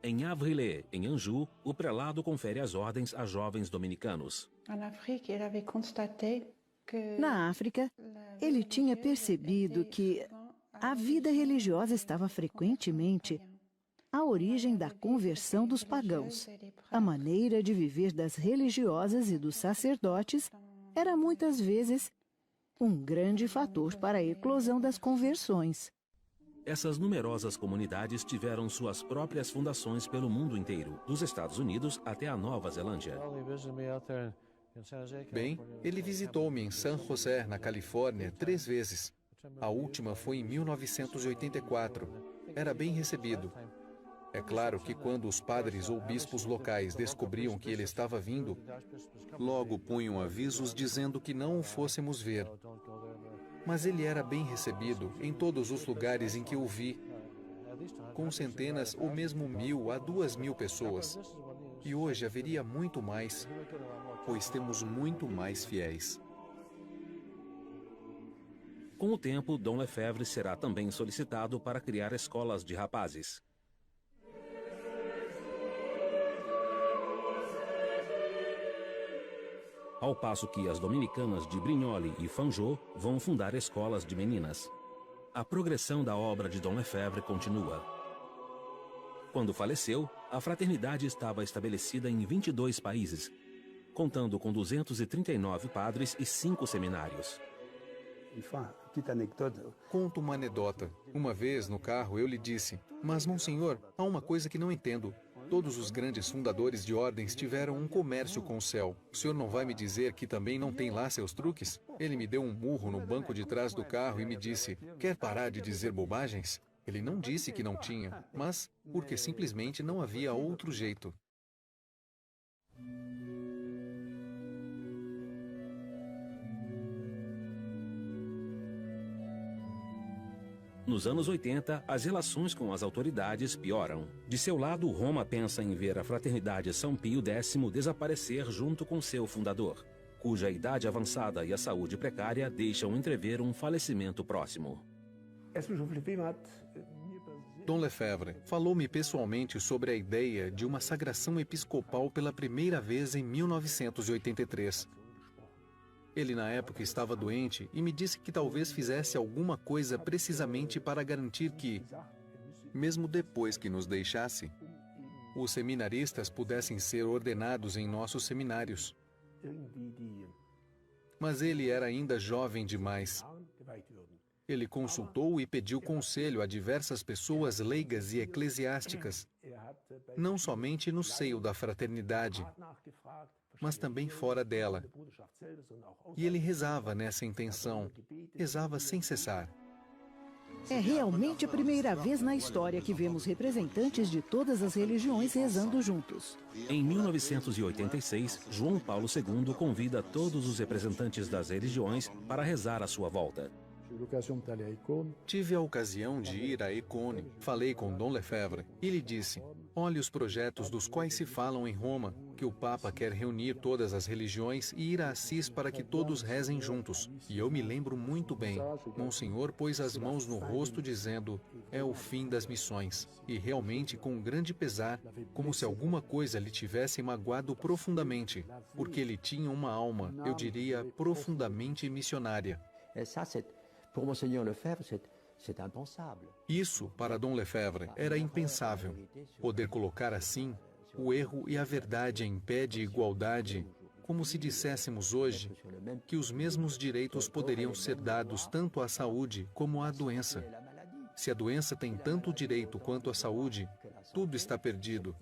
Em Avrillé, em Anjou, o prelado confere as ordens a jovens dominicanos. Na África, ele tinha percebido que a vida religiosa estava frequentemente à origem da conversão dos pagãos. A maneira de viver das religiosas e dos sacerdotes era muitas vezes um grande fator para a eclosão das conversões. Essas numerosas comunidades tiveram suas próprias fundações pelo mundo inteiro, dos Estados Unidos até a Nova Zelândia. Bem, ele visitou-me em San José, na Califórnia, 3 vezes. A última foi em 1984. Era bem recebido. É claro que quando os padres ou bispos locais descobriam que ele estava vindo, logo punham avisos dizendo que não o fôssemos ver. Mas ele era bem recebido em todos os lugares em que o vi, com centenas ou mesmo 1.000 a 2.000 pessoas. E hoje haveria muito mais, pois temos muito mais fiéis. Com o tempo, Dom Lefebvre será também solicitado para criar escolas de rapazes. Ao passo que as dominicanas de Brignoles e Fanjeaux vão fundar escolas de meninas. A progressão da obra de Dom Lefebvre continua. Quando faleceu, a fraternidade estava estabelecida em 22 países, contando com 239 padres e 5 seminários. Conto uma anedota. Uma vez, no carro, eu lhe disse: "Mas, monsenhor, há uma coisa que não entendo. Todos os grandes fundadores de ordens tiveram um comércio com o céu. O senhor não vai me dizer que também não tem lá seus truques?" Ele me deu um murro no banco de trás do carro e me disse: "Quer parar de dizer bobagens?" Ele não disse que não tinha, mas porque simplesmente não havia outro jeito. Nos anos 80, as relações com as autoridades pioram. De seu lado, Roma pensa em ver a Fraternidade São Pio X desaparecer junto com seu fundador, cuja idade avançada e a saúde precária deixam entrever um falecimento próximo. Dom Lefebvre falou-me pessoalmente sobre a ideia de uma sagração episcopal pela primeira vez em 1983. Ele, na época, estava doente e me disse que talvez fizesse alguma coisa precisamente para garantir que, mesmo depois que nos deixasse, os seminaristas pudessem ser ordenados em nossos seminários. Mas ele era ainda jovem demais. Ele consultou e pediu conselho a diversas pessoas leigas e eclesiásticas, não somente no seio da fraternidade, mas também fora dela. E ele rezava nessa intenção, rezava sem cessar. É realmente a primeira vez na história que vemos representantes de todas as religiões rezando juntos. Em 1986, João Paulo II convida todos os representantes das religiões para rezar à sua volta. Tive a ocasião de ir a Econe. Falei com Dom Lefebvre e lhe disse: olhe os projetos dos quais se falam em Roma, que o Papa quer reunir todas as religiões e ir a Assis para que todos rezem juntos. E eu me lembro muito bem. Monsenhor pôs as mãos no rosto dizendo: é o fim das missões. E realmente com grande pesar, como se alguma coisa lhe tivesse magoado profundamente, porque ele tinha uma alma, eu diria, profundamente missionária. Pour Monseigneur Lefebvre, c'est impensable. Isso, para Dom Lefebvre, era impensável. Poder colocar assim o erro e a verdade em pé de igualdade, como se disséssemos hoje que os mesmos direitos poderiam ser dados tanto à saúde como à doença. Se a doença tem tanto direito quanto a saúde, tudo está perdido.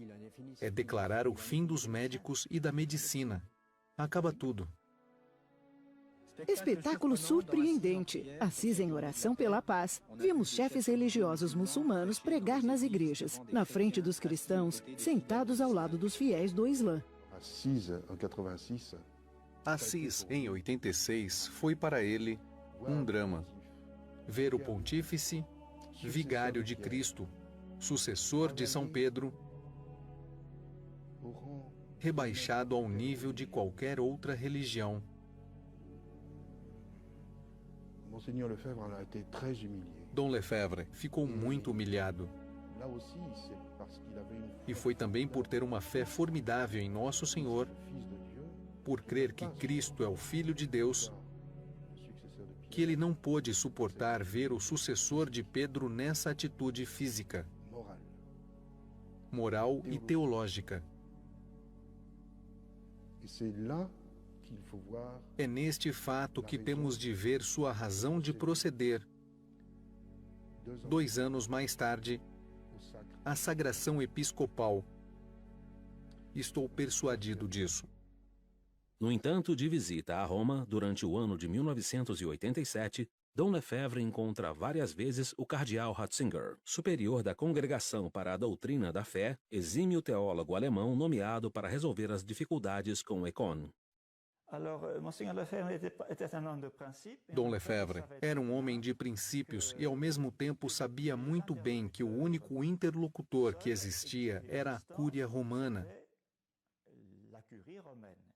É declarar o fim dos médicos e da medicina. Acaba tudo. Espetáculo surpreendente. Assis em oração pela paz. Vimos chefes religiosos muçulmanos pregar nas igrejas, na frente dos cristãos, sentados ao lado dos fiéis do Islã. Assis, em 86, foi para ele um drama. Ver o pontífice, vigário de Cristo, sucessor de São Pedro, rebaixado ao nível de qualquer outra religião. Dom Lefebvre ficou muito humilhado. E foi também por ter uma fé formidável em Nosso Senhor, por crer que Cristo é o Filho de Deus, que ele não pôde suportar ver o sucessor de Pedro nessa atitude física, moral e teológica. É neste fato que temos de ver sua razão de proceder. 2 anos mais tarde, a sagração episcopal. Estou persuadido disso. No entanto, de visita a Roma, durante o ano de 1987, Dom Lefebvre encontra várias vezes o cardeal Ratzinger, superior da Congregação para a Doutrina da Fé, exímio teólogo alemão nomeado para resolver as dificuldades com Econe. Dom Lefebvre era um homem de princípios e ao mesmo tempo sabia muito bem que o único interlocutor que existia era a Cúria Romana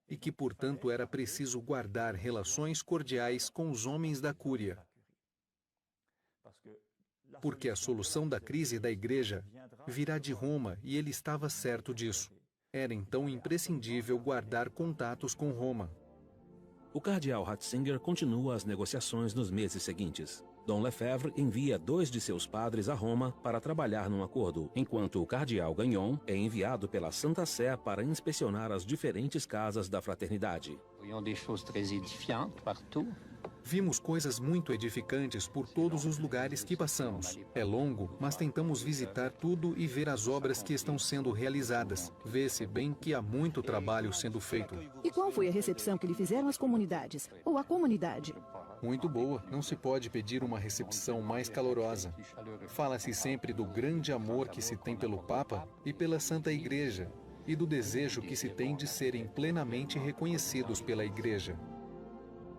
e que, portanto, era preciso guardar relações cordiais com os homens da Cúria. Porque a solução da crise da Igreja virá de Roma e ele estava certo disso. Era então imprescindível guardar contatos com Roma. O cardeal Ratzinger continua as negociações nos meses seguintes. Dom Lefebvre envia 2 de seus padres a Roma para trabalhar num acordo, enquanto o cardeal Gagnon é enviado pela Santa Sé para inspecionar as diferentes casas da fraternidade. Vimos coisas muito edificantes por todos os lugares que passamos. É longo, mas tentamos visitar tudo e ver as obras que estão sendo realizadas. Vê-se bem que há muito trabalho sendo feito. E qual foi a recepção que lhe fizeram as comunidades? Ou a comunidade? Muito boa. Não se pode pedir uma recepção mais calorosa. Fala-se sempre do grande amor que se tem pelo Papa e pela Santa Igreja, e do desejo que se tem de serem plenamente reconhecidos pela Igreja.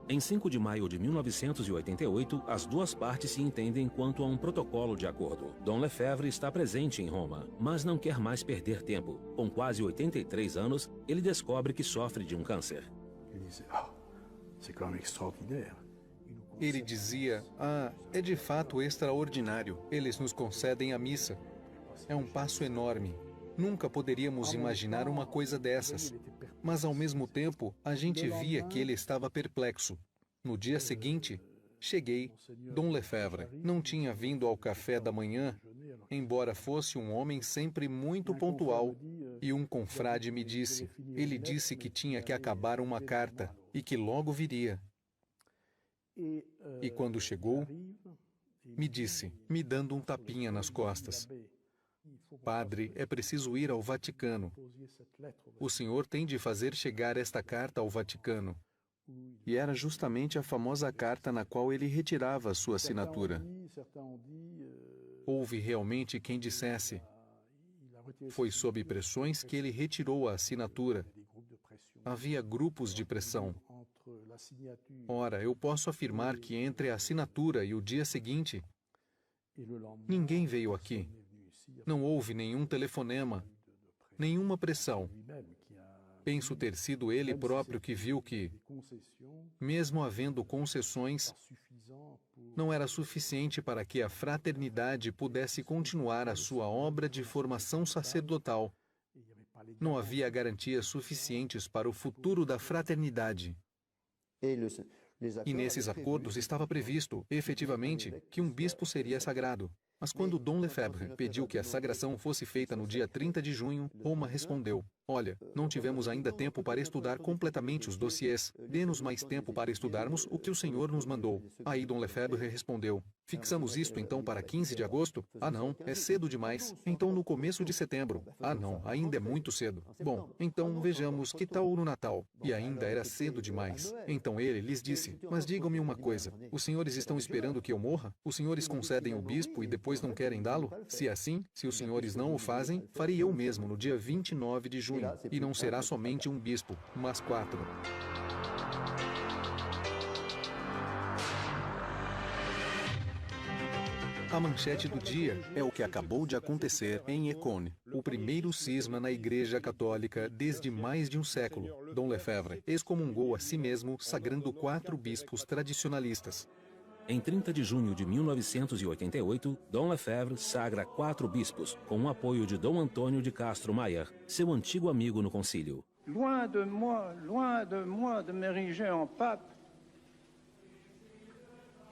Em 5 de maio de 1988, as duas partes se entendem quanto a um protocolo de acordo. Dom Lefebvre está presente em Roma, mas não quer mais perder tempo. Com quase 83 anos, ele descobre que sofre de um câncer. Ele dizia, é de fato extraordinário. Eles nos concedem a missa. É um passo enorme. Nunca poderíamos imaginar uma coisa dessas. Mas, ao mesmo tempo, a gente via que ele estava perplexo. No dia seguinte, cheguei. Dom Lefebvre não tinha vindo ao café da manhã, embora fosse um homem sempre muito pontual. E um confrade me disse. Ele disse que tinha que acabar uma carta e que logo viria. E quando chegou, me disse, me dando um tapinha nas costas: Padre, é preciso ir ao Vaticano. O senhor tem de fazer chegar esta carta ao Vaticano. E era justamente a famosa carta na qual ele retirava a sua assinatura. Houve realmente quem dissesse: foi sob pressões que ele retirou a assinatura. Havia grupos de pressão. Ora, eu posso afirmar que entre a assinatura e o dia seguinte, ninguém veio aqui. Não houve nenhum telefonema, nenhuma pressão. Penso ter sido ele próprio que viu que, mesmo havendo concessões, não era suficiente para que a fraternidade pudesse continuar a sua obra de formação sacerdotal. Não havia garantias suficientes para o futuro da fraternidade. E nesses acordos estava previsto, efetivamente, que um bispo seria sagrado. Mas quando Dom Lefebvre pediu que a sagração fosse feita no dia 30 de junho, Roma respondeu: olha, não tivemos ainda tempo para estudar completamente os dossiês. Dê-nos mais tempo para estudarmos o que o senhor nos mandou. Aí Dom Lefebvre respondeu: fixamos isto então para 15 de agosto? Ah não, é cedo demais. Então no começo de setembro? Ah não, ainda é muito cedo. Bom, então vejamos que tal no Natal? E ainda era cedo demais. Então ele lhes disse: mas digam-me uma coisa, os senhores estão esperando que eu morra? Os senhores concedem o bispo e depois não querem dá-lo? Se é assim, se os senhores não o fazem, farei eu mesmo no dia 29 de junho. E não será somente um bispo, mas 4. A manchete do dia é o que acabou de acontecer em Écône, o primeiro cisma na Igreja Católica desde mais de um século. Dom Lefebvre excomungou a si mesmo, sagrando 4 bispos tradicionalistas. Em 30 de junho de 1988, Dom Lefebvre sagra 4 bispos, com o apoio de Dom Antônio de Castro Maier, seu antigo amigo no concílio. Loin de moi de m'ériger en pape.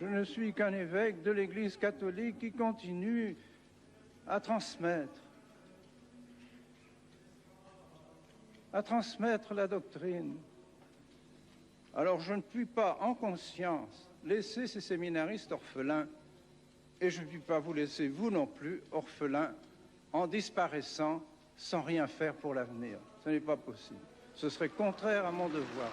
Je ne suis qu'un évêque de l'Église catholique qui continue à transmettre la doctrine. Alors je ne puis pas, en conscience, laisser ces séminaristes orphelins, et je ne puis pas vous laisser, vous non plus, orphelins, en disparaissant sans rien faire pour l'avenir. Ce n'est pas possible. Ce serait contraire à mon devoir.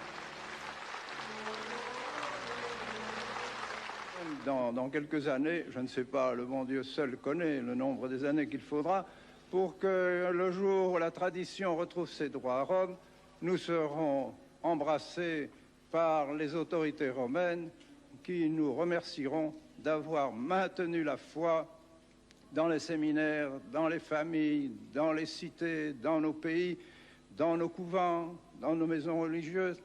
Dans quelques années, je ne sais pas, le bon Dieu seul connaît le nombre des années qu'il faudra, pour que le jour où la tradition retrouve ses droits à Rome, nous serons embrassés par les autorités romaines qui nous remercieront d'avoir maintenu la foi dans les séminaires, dans les familles, dans les cités, dans nos pays, dans nos couvents, dans nos maisons religieuses,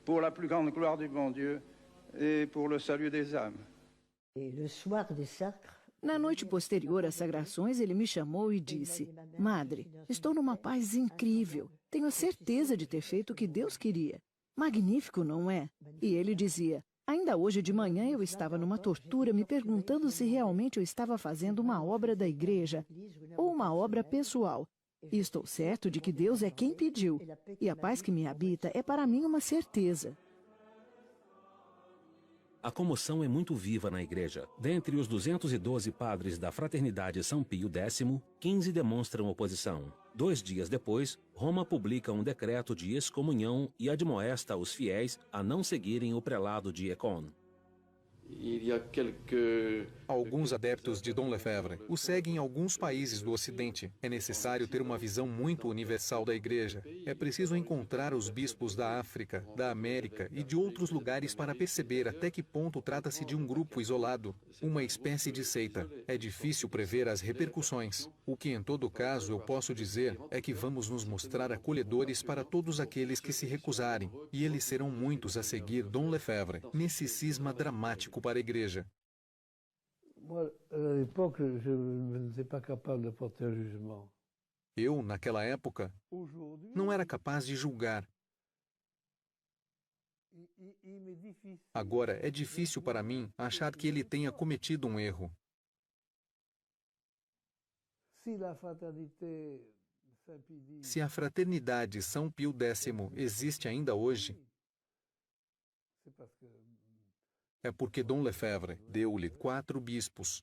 pour la plus grande gloire du bon Dieu et pour le salut des âmes. Na noite posterior às sagrações, ele me chamou e disse: Madre, estou numa paz incrível. Tenho certeza de ter feito o que Deus queria. Magnífico, não é? E ele dizia: ainda hoje de manhã eu estava numa tortura me perguntando se realmente eu estava fazendo uma obra da igreja ou uma obra pessoal. E estou certo de que Deus é quem pediu. E a paz que me habita é para mim uma certeza. A comoção é muito viva na igreja. Dentre os 212 padres da Fraternidade São Pio X, 15 demonstram oposição. 2 dias depois, Roma publica um decreto de excomunhão e admoesta os fiéis a não seguirem o prelado de Écône. Alguns adeptos de Dom Lefebvre o seguem em alguns países do Ocidente. É necessário ter uma visão muito universal da Igreja. É preciso encontrar os bispos da África, da América e de outros lugares para perceber até que ponto trata-se de um grupo isolado, uma espécie de seita. É difícil prever as repercussões. O que, em todo caso, eu posso dizer é que vamos nos mostrar acolhedores para todos aqueles que se recusarem, e eles serão muitos a seguir Dom Lefebvre, nesse cisma dramático para a Igreja. Eu, naquela época, não era capaz de julgar. Agora, é difícil para mim achar que ele tenha cometido um erro. Se a Fraternidade São Pio X existe ainda hoje, é porque Dom Lefebvre deu-lhe 4 bispos.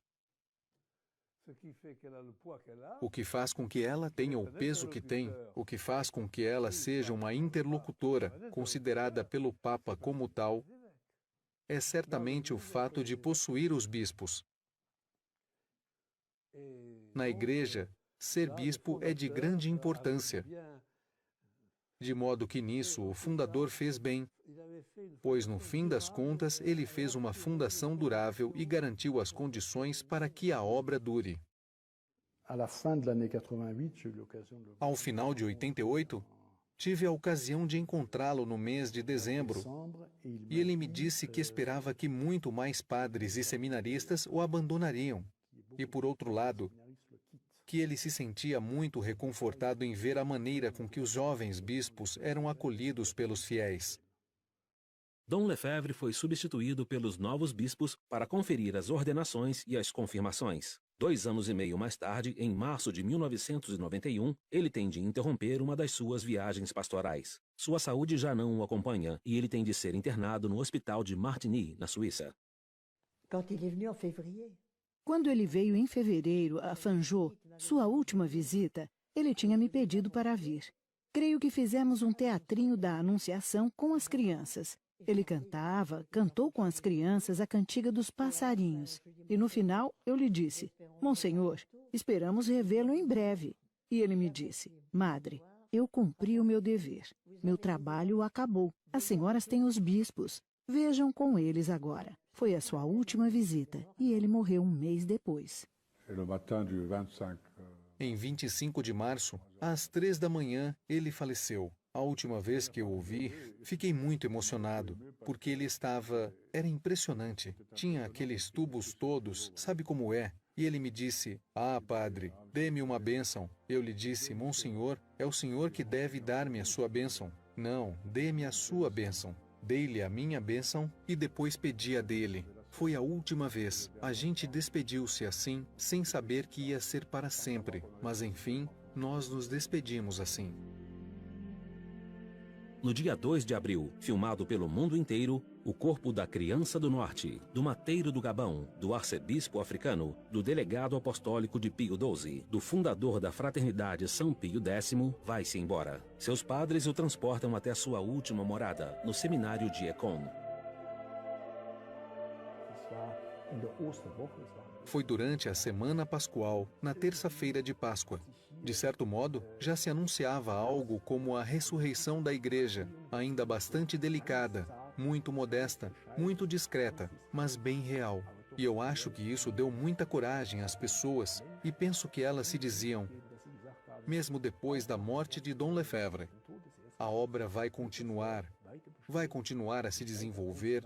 O que faz com que ela tenha o peso que tem, o que faz com que ela seja uma interlocutora, considerada pelo Papa como tal, é certamente o fato de possuir os bispos. Na Igreja, ser bispo é de grande importância. De modo que nisso o fundador fez bem, pois no fim das contas ele fez uma fundação durável e garantiu as condições para que a obra dure. Ao final de 88, tive a ocasião de encontrá-lo no mês de dezembro, e ele me disse que esperava que muito mais padres e seminaristas o abandonariam, e por outro lado, que ele se sentia muito reconfortado em ver a maneira com que os jovens bispos eram acolhidos pelos fiéis. Dom Lefebvre foi substituído pelos novos bispos para conferir as ordenações e as confirmações. 2 anos e meio mais tarde, em março de 1991, ele tem de interromper uma das suas viagens pastorais. Sua saúde já não o acompanha e ele tem de ser internado no hospital de Martigny, na Suíça. Quando ele veio em fevereiro a Fanjeaux, sua última visita, ele tinha me pedido para vir. Creio que fizemos um teatrinho da Anunciação com as crianças. Ele cantou com as crianças a cantiga dos passarinhos. E no final eu lhe disse: Monsenhor, esperamos revê-lo em breve. E ele me disse: Madre, eu cumpri o meu dever. Meu trabalho acabou. As senhoras têm os bispos. Vejam com eles agora. Foi a sua última visita e ele morreu um mês depois. Em 25 de março, às 3 da manhã, ele faleceu. A última vez que eu o vi, fiquei muito emocionado, porque ele era impressionante. Tinha aqueles tubos todos, sabe como é? E ele me disse: Ah, padre, dê-me uma bênção. Eu lhe disse: Monsenhor, é o senhor que deve dar-me a sua bênção. Não, dê-me a sua bênção. Dei-lhe a minha bênção e depois pedi a dele. Foi a última vez. A gente despediu-se assim, sem saber que ia ser para sempre. Mas enfim, nós nos despedimos assim. No dia 2 de abril, filmado pelo mundo inteiro, o corpo da criança do norte, do mateiro do Gabão, do arcebispo africano, do delegado apostólico de Pio XII, do fundador da Fraternidade São Pio X, vai-se embora. Seus padres o transportam até sua última morada, no seminário de Écon. Foi durante a Semana Pascual, na terça-feira de Páscoa. De certo modo, já se anunciava algo como a ressurreição da Igreja, ainda bastante delicada, muito modesta, muito discreta, mas bem real. E eu acho que isso deu muita coragem às pessoas, e penso que elas se diziam: mesmo depois da morte de Dom Lefebvre, a obra vai continuar a se desenvolver,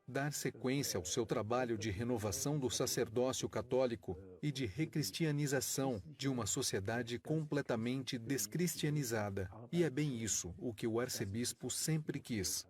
dar sequência ao seu trabalho de renovação do sacerdócio católico e de recristianização de uma sociedade completamente descristianizada. E é bem isso o que o arcebispo sempre quis.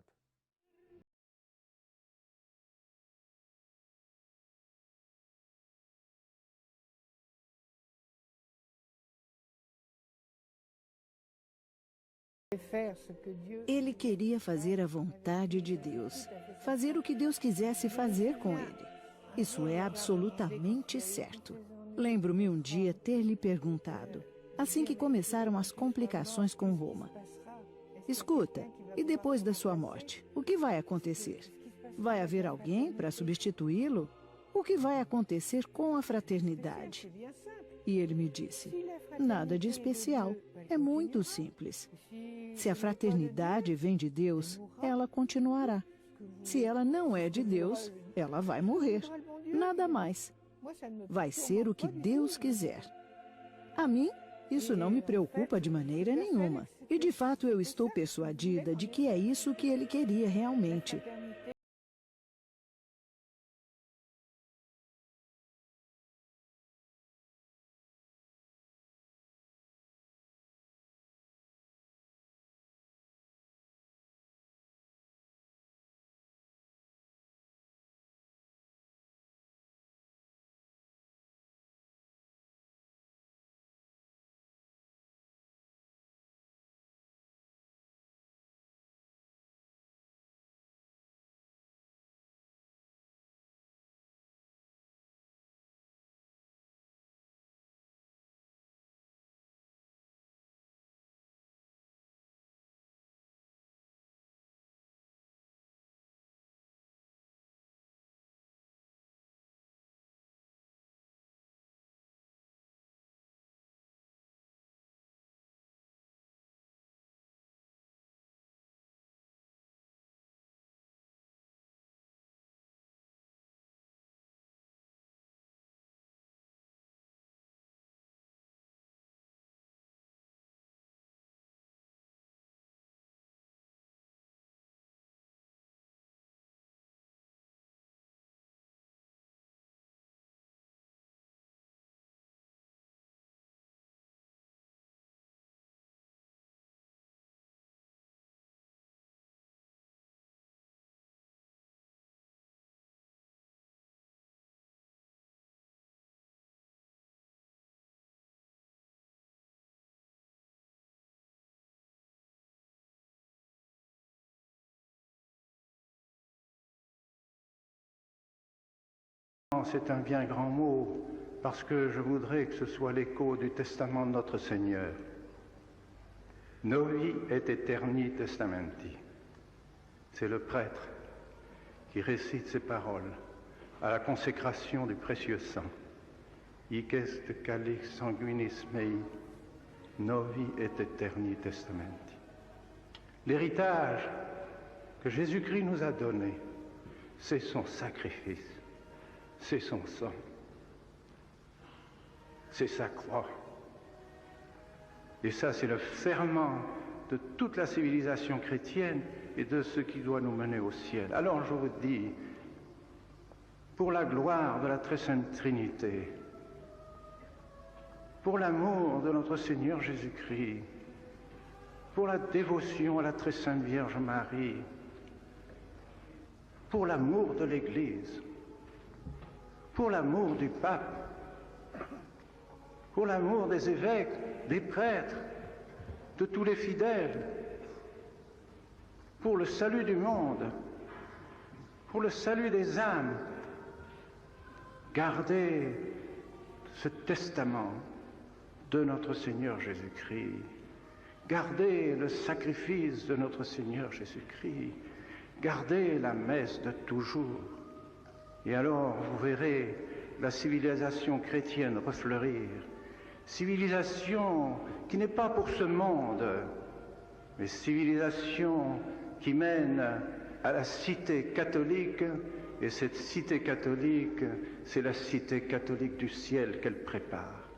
Ele queria fazer a vontade de Deus, fazer o que Deus quisesse fazer com ele. Isso é absolutamente certo. Lembro-me um dia ter lhe perguntado, assim que começaram as complicações com Roma: escuta, e depois da sua morte, o que vai acontecer? Vai haver alguém para substituí-lo? O que vai acontecer com a fraternidade? E ele me disse: nada de especial, é muito simples. Se a fraternidade vem de Deus, ela continuará. Se ela não é de Deus, ela vai morrer. Nada mais. Vai ser o que Deus quiser. A mim, isso não me preocupa de maneira nenhuma. E de fato eu estou persuadida de que é isso que ele queria realmente. C'est un bien grand mot, parce que je voudrais que ce soit l'écho du testament de notre Seigneur. Novi et aeterni testamenti. C'est le prêtre qui récite ces paroles à la consécration du précieux sang. Hic est calix sanguinis mei, novi et aeterni testamenti. L'héritage que Jésus-Christ nous a donné, c'est son sacrifice. C'est son sang, c'est sa croix. Et ça, c'est le ferment de toute la civilisation chrétienne et de ce qui doit nous mener au ciel. Alors je vous dis, pour la gloire de la très sainte Trinité, pour l'amour de notre Seigneur Jésus-Christ, pour la dévotion à la très sainte Vierge Marie, pour l'amour de l'Église, pour l'amour du pape, pour l'amour des évêques, des prêtres, de tous les fidèles, pour le salut du monde, pour le salut des âmes, gardez ce testament de notre Seigneur Jésus-Christ, gardez le sacrifice de notre Seigneur Jésus-Christ, gardez la messe de toujours. Et alors, vous verrez la civilisation chrétienne refleurir. Civilisation qui n'est pas pour ce monde, mais civilisation qui mène à la cité catholique. Et cette cité catholique, c'est la cité catholique du ciel qu'elle prépare.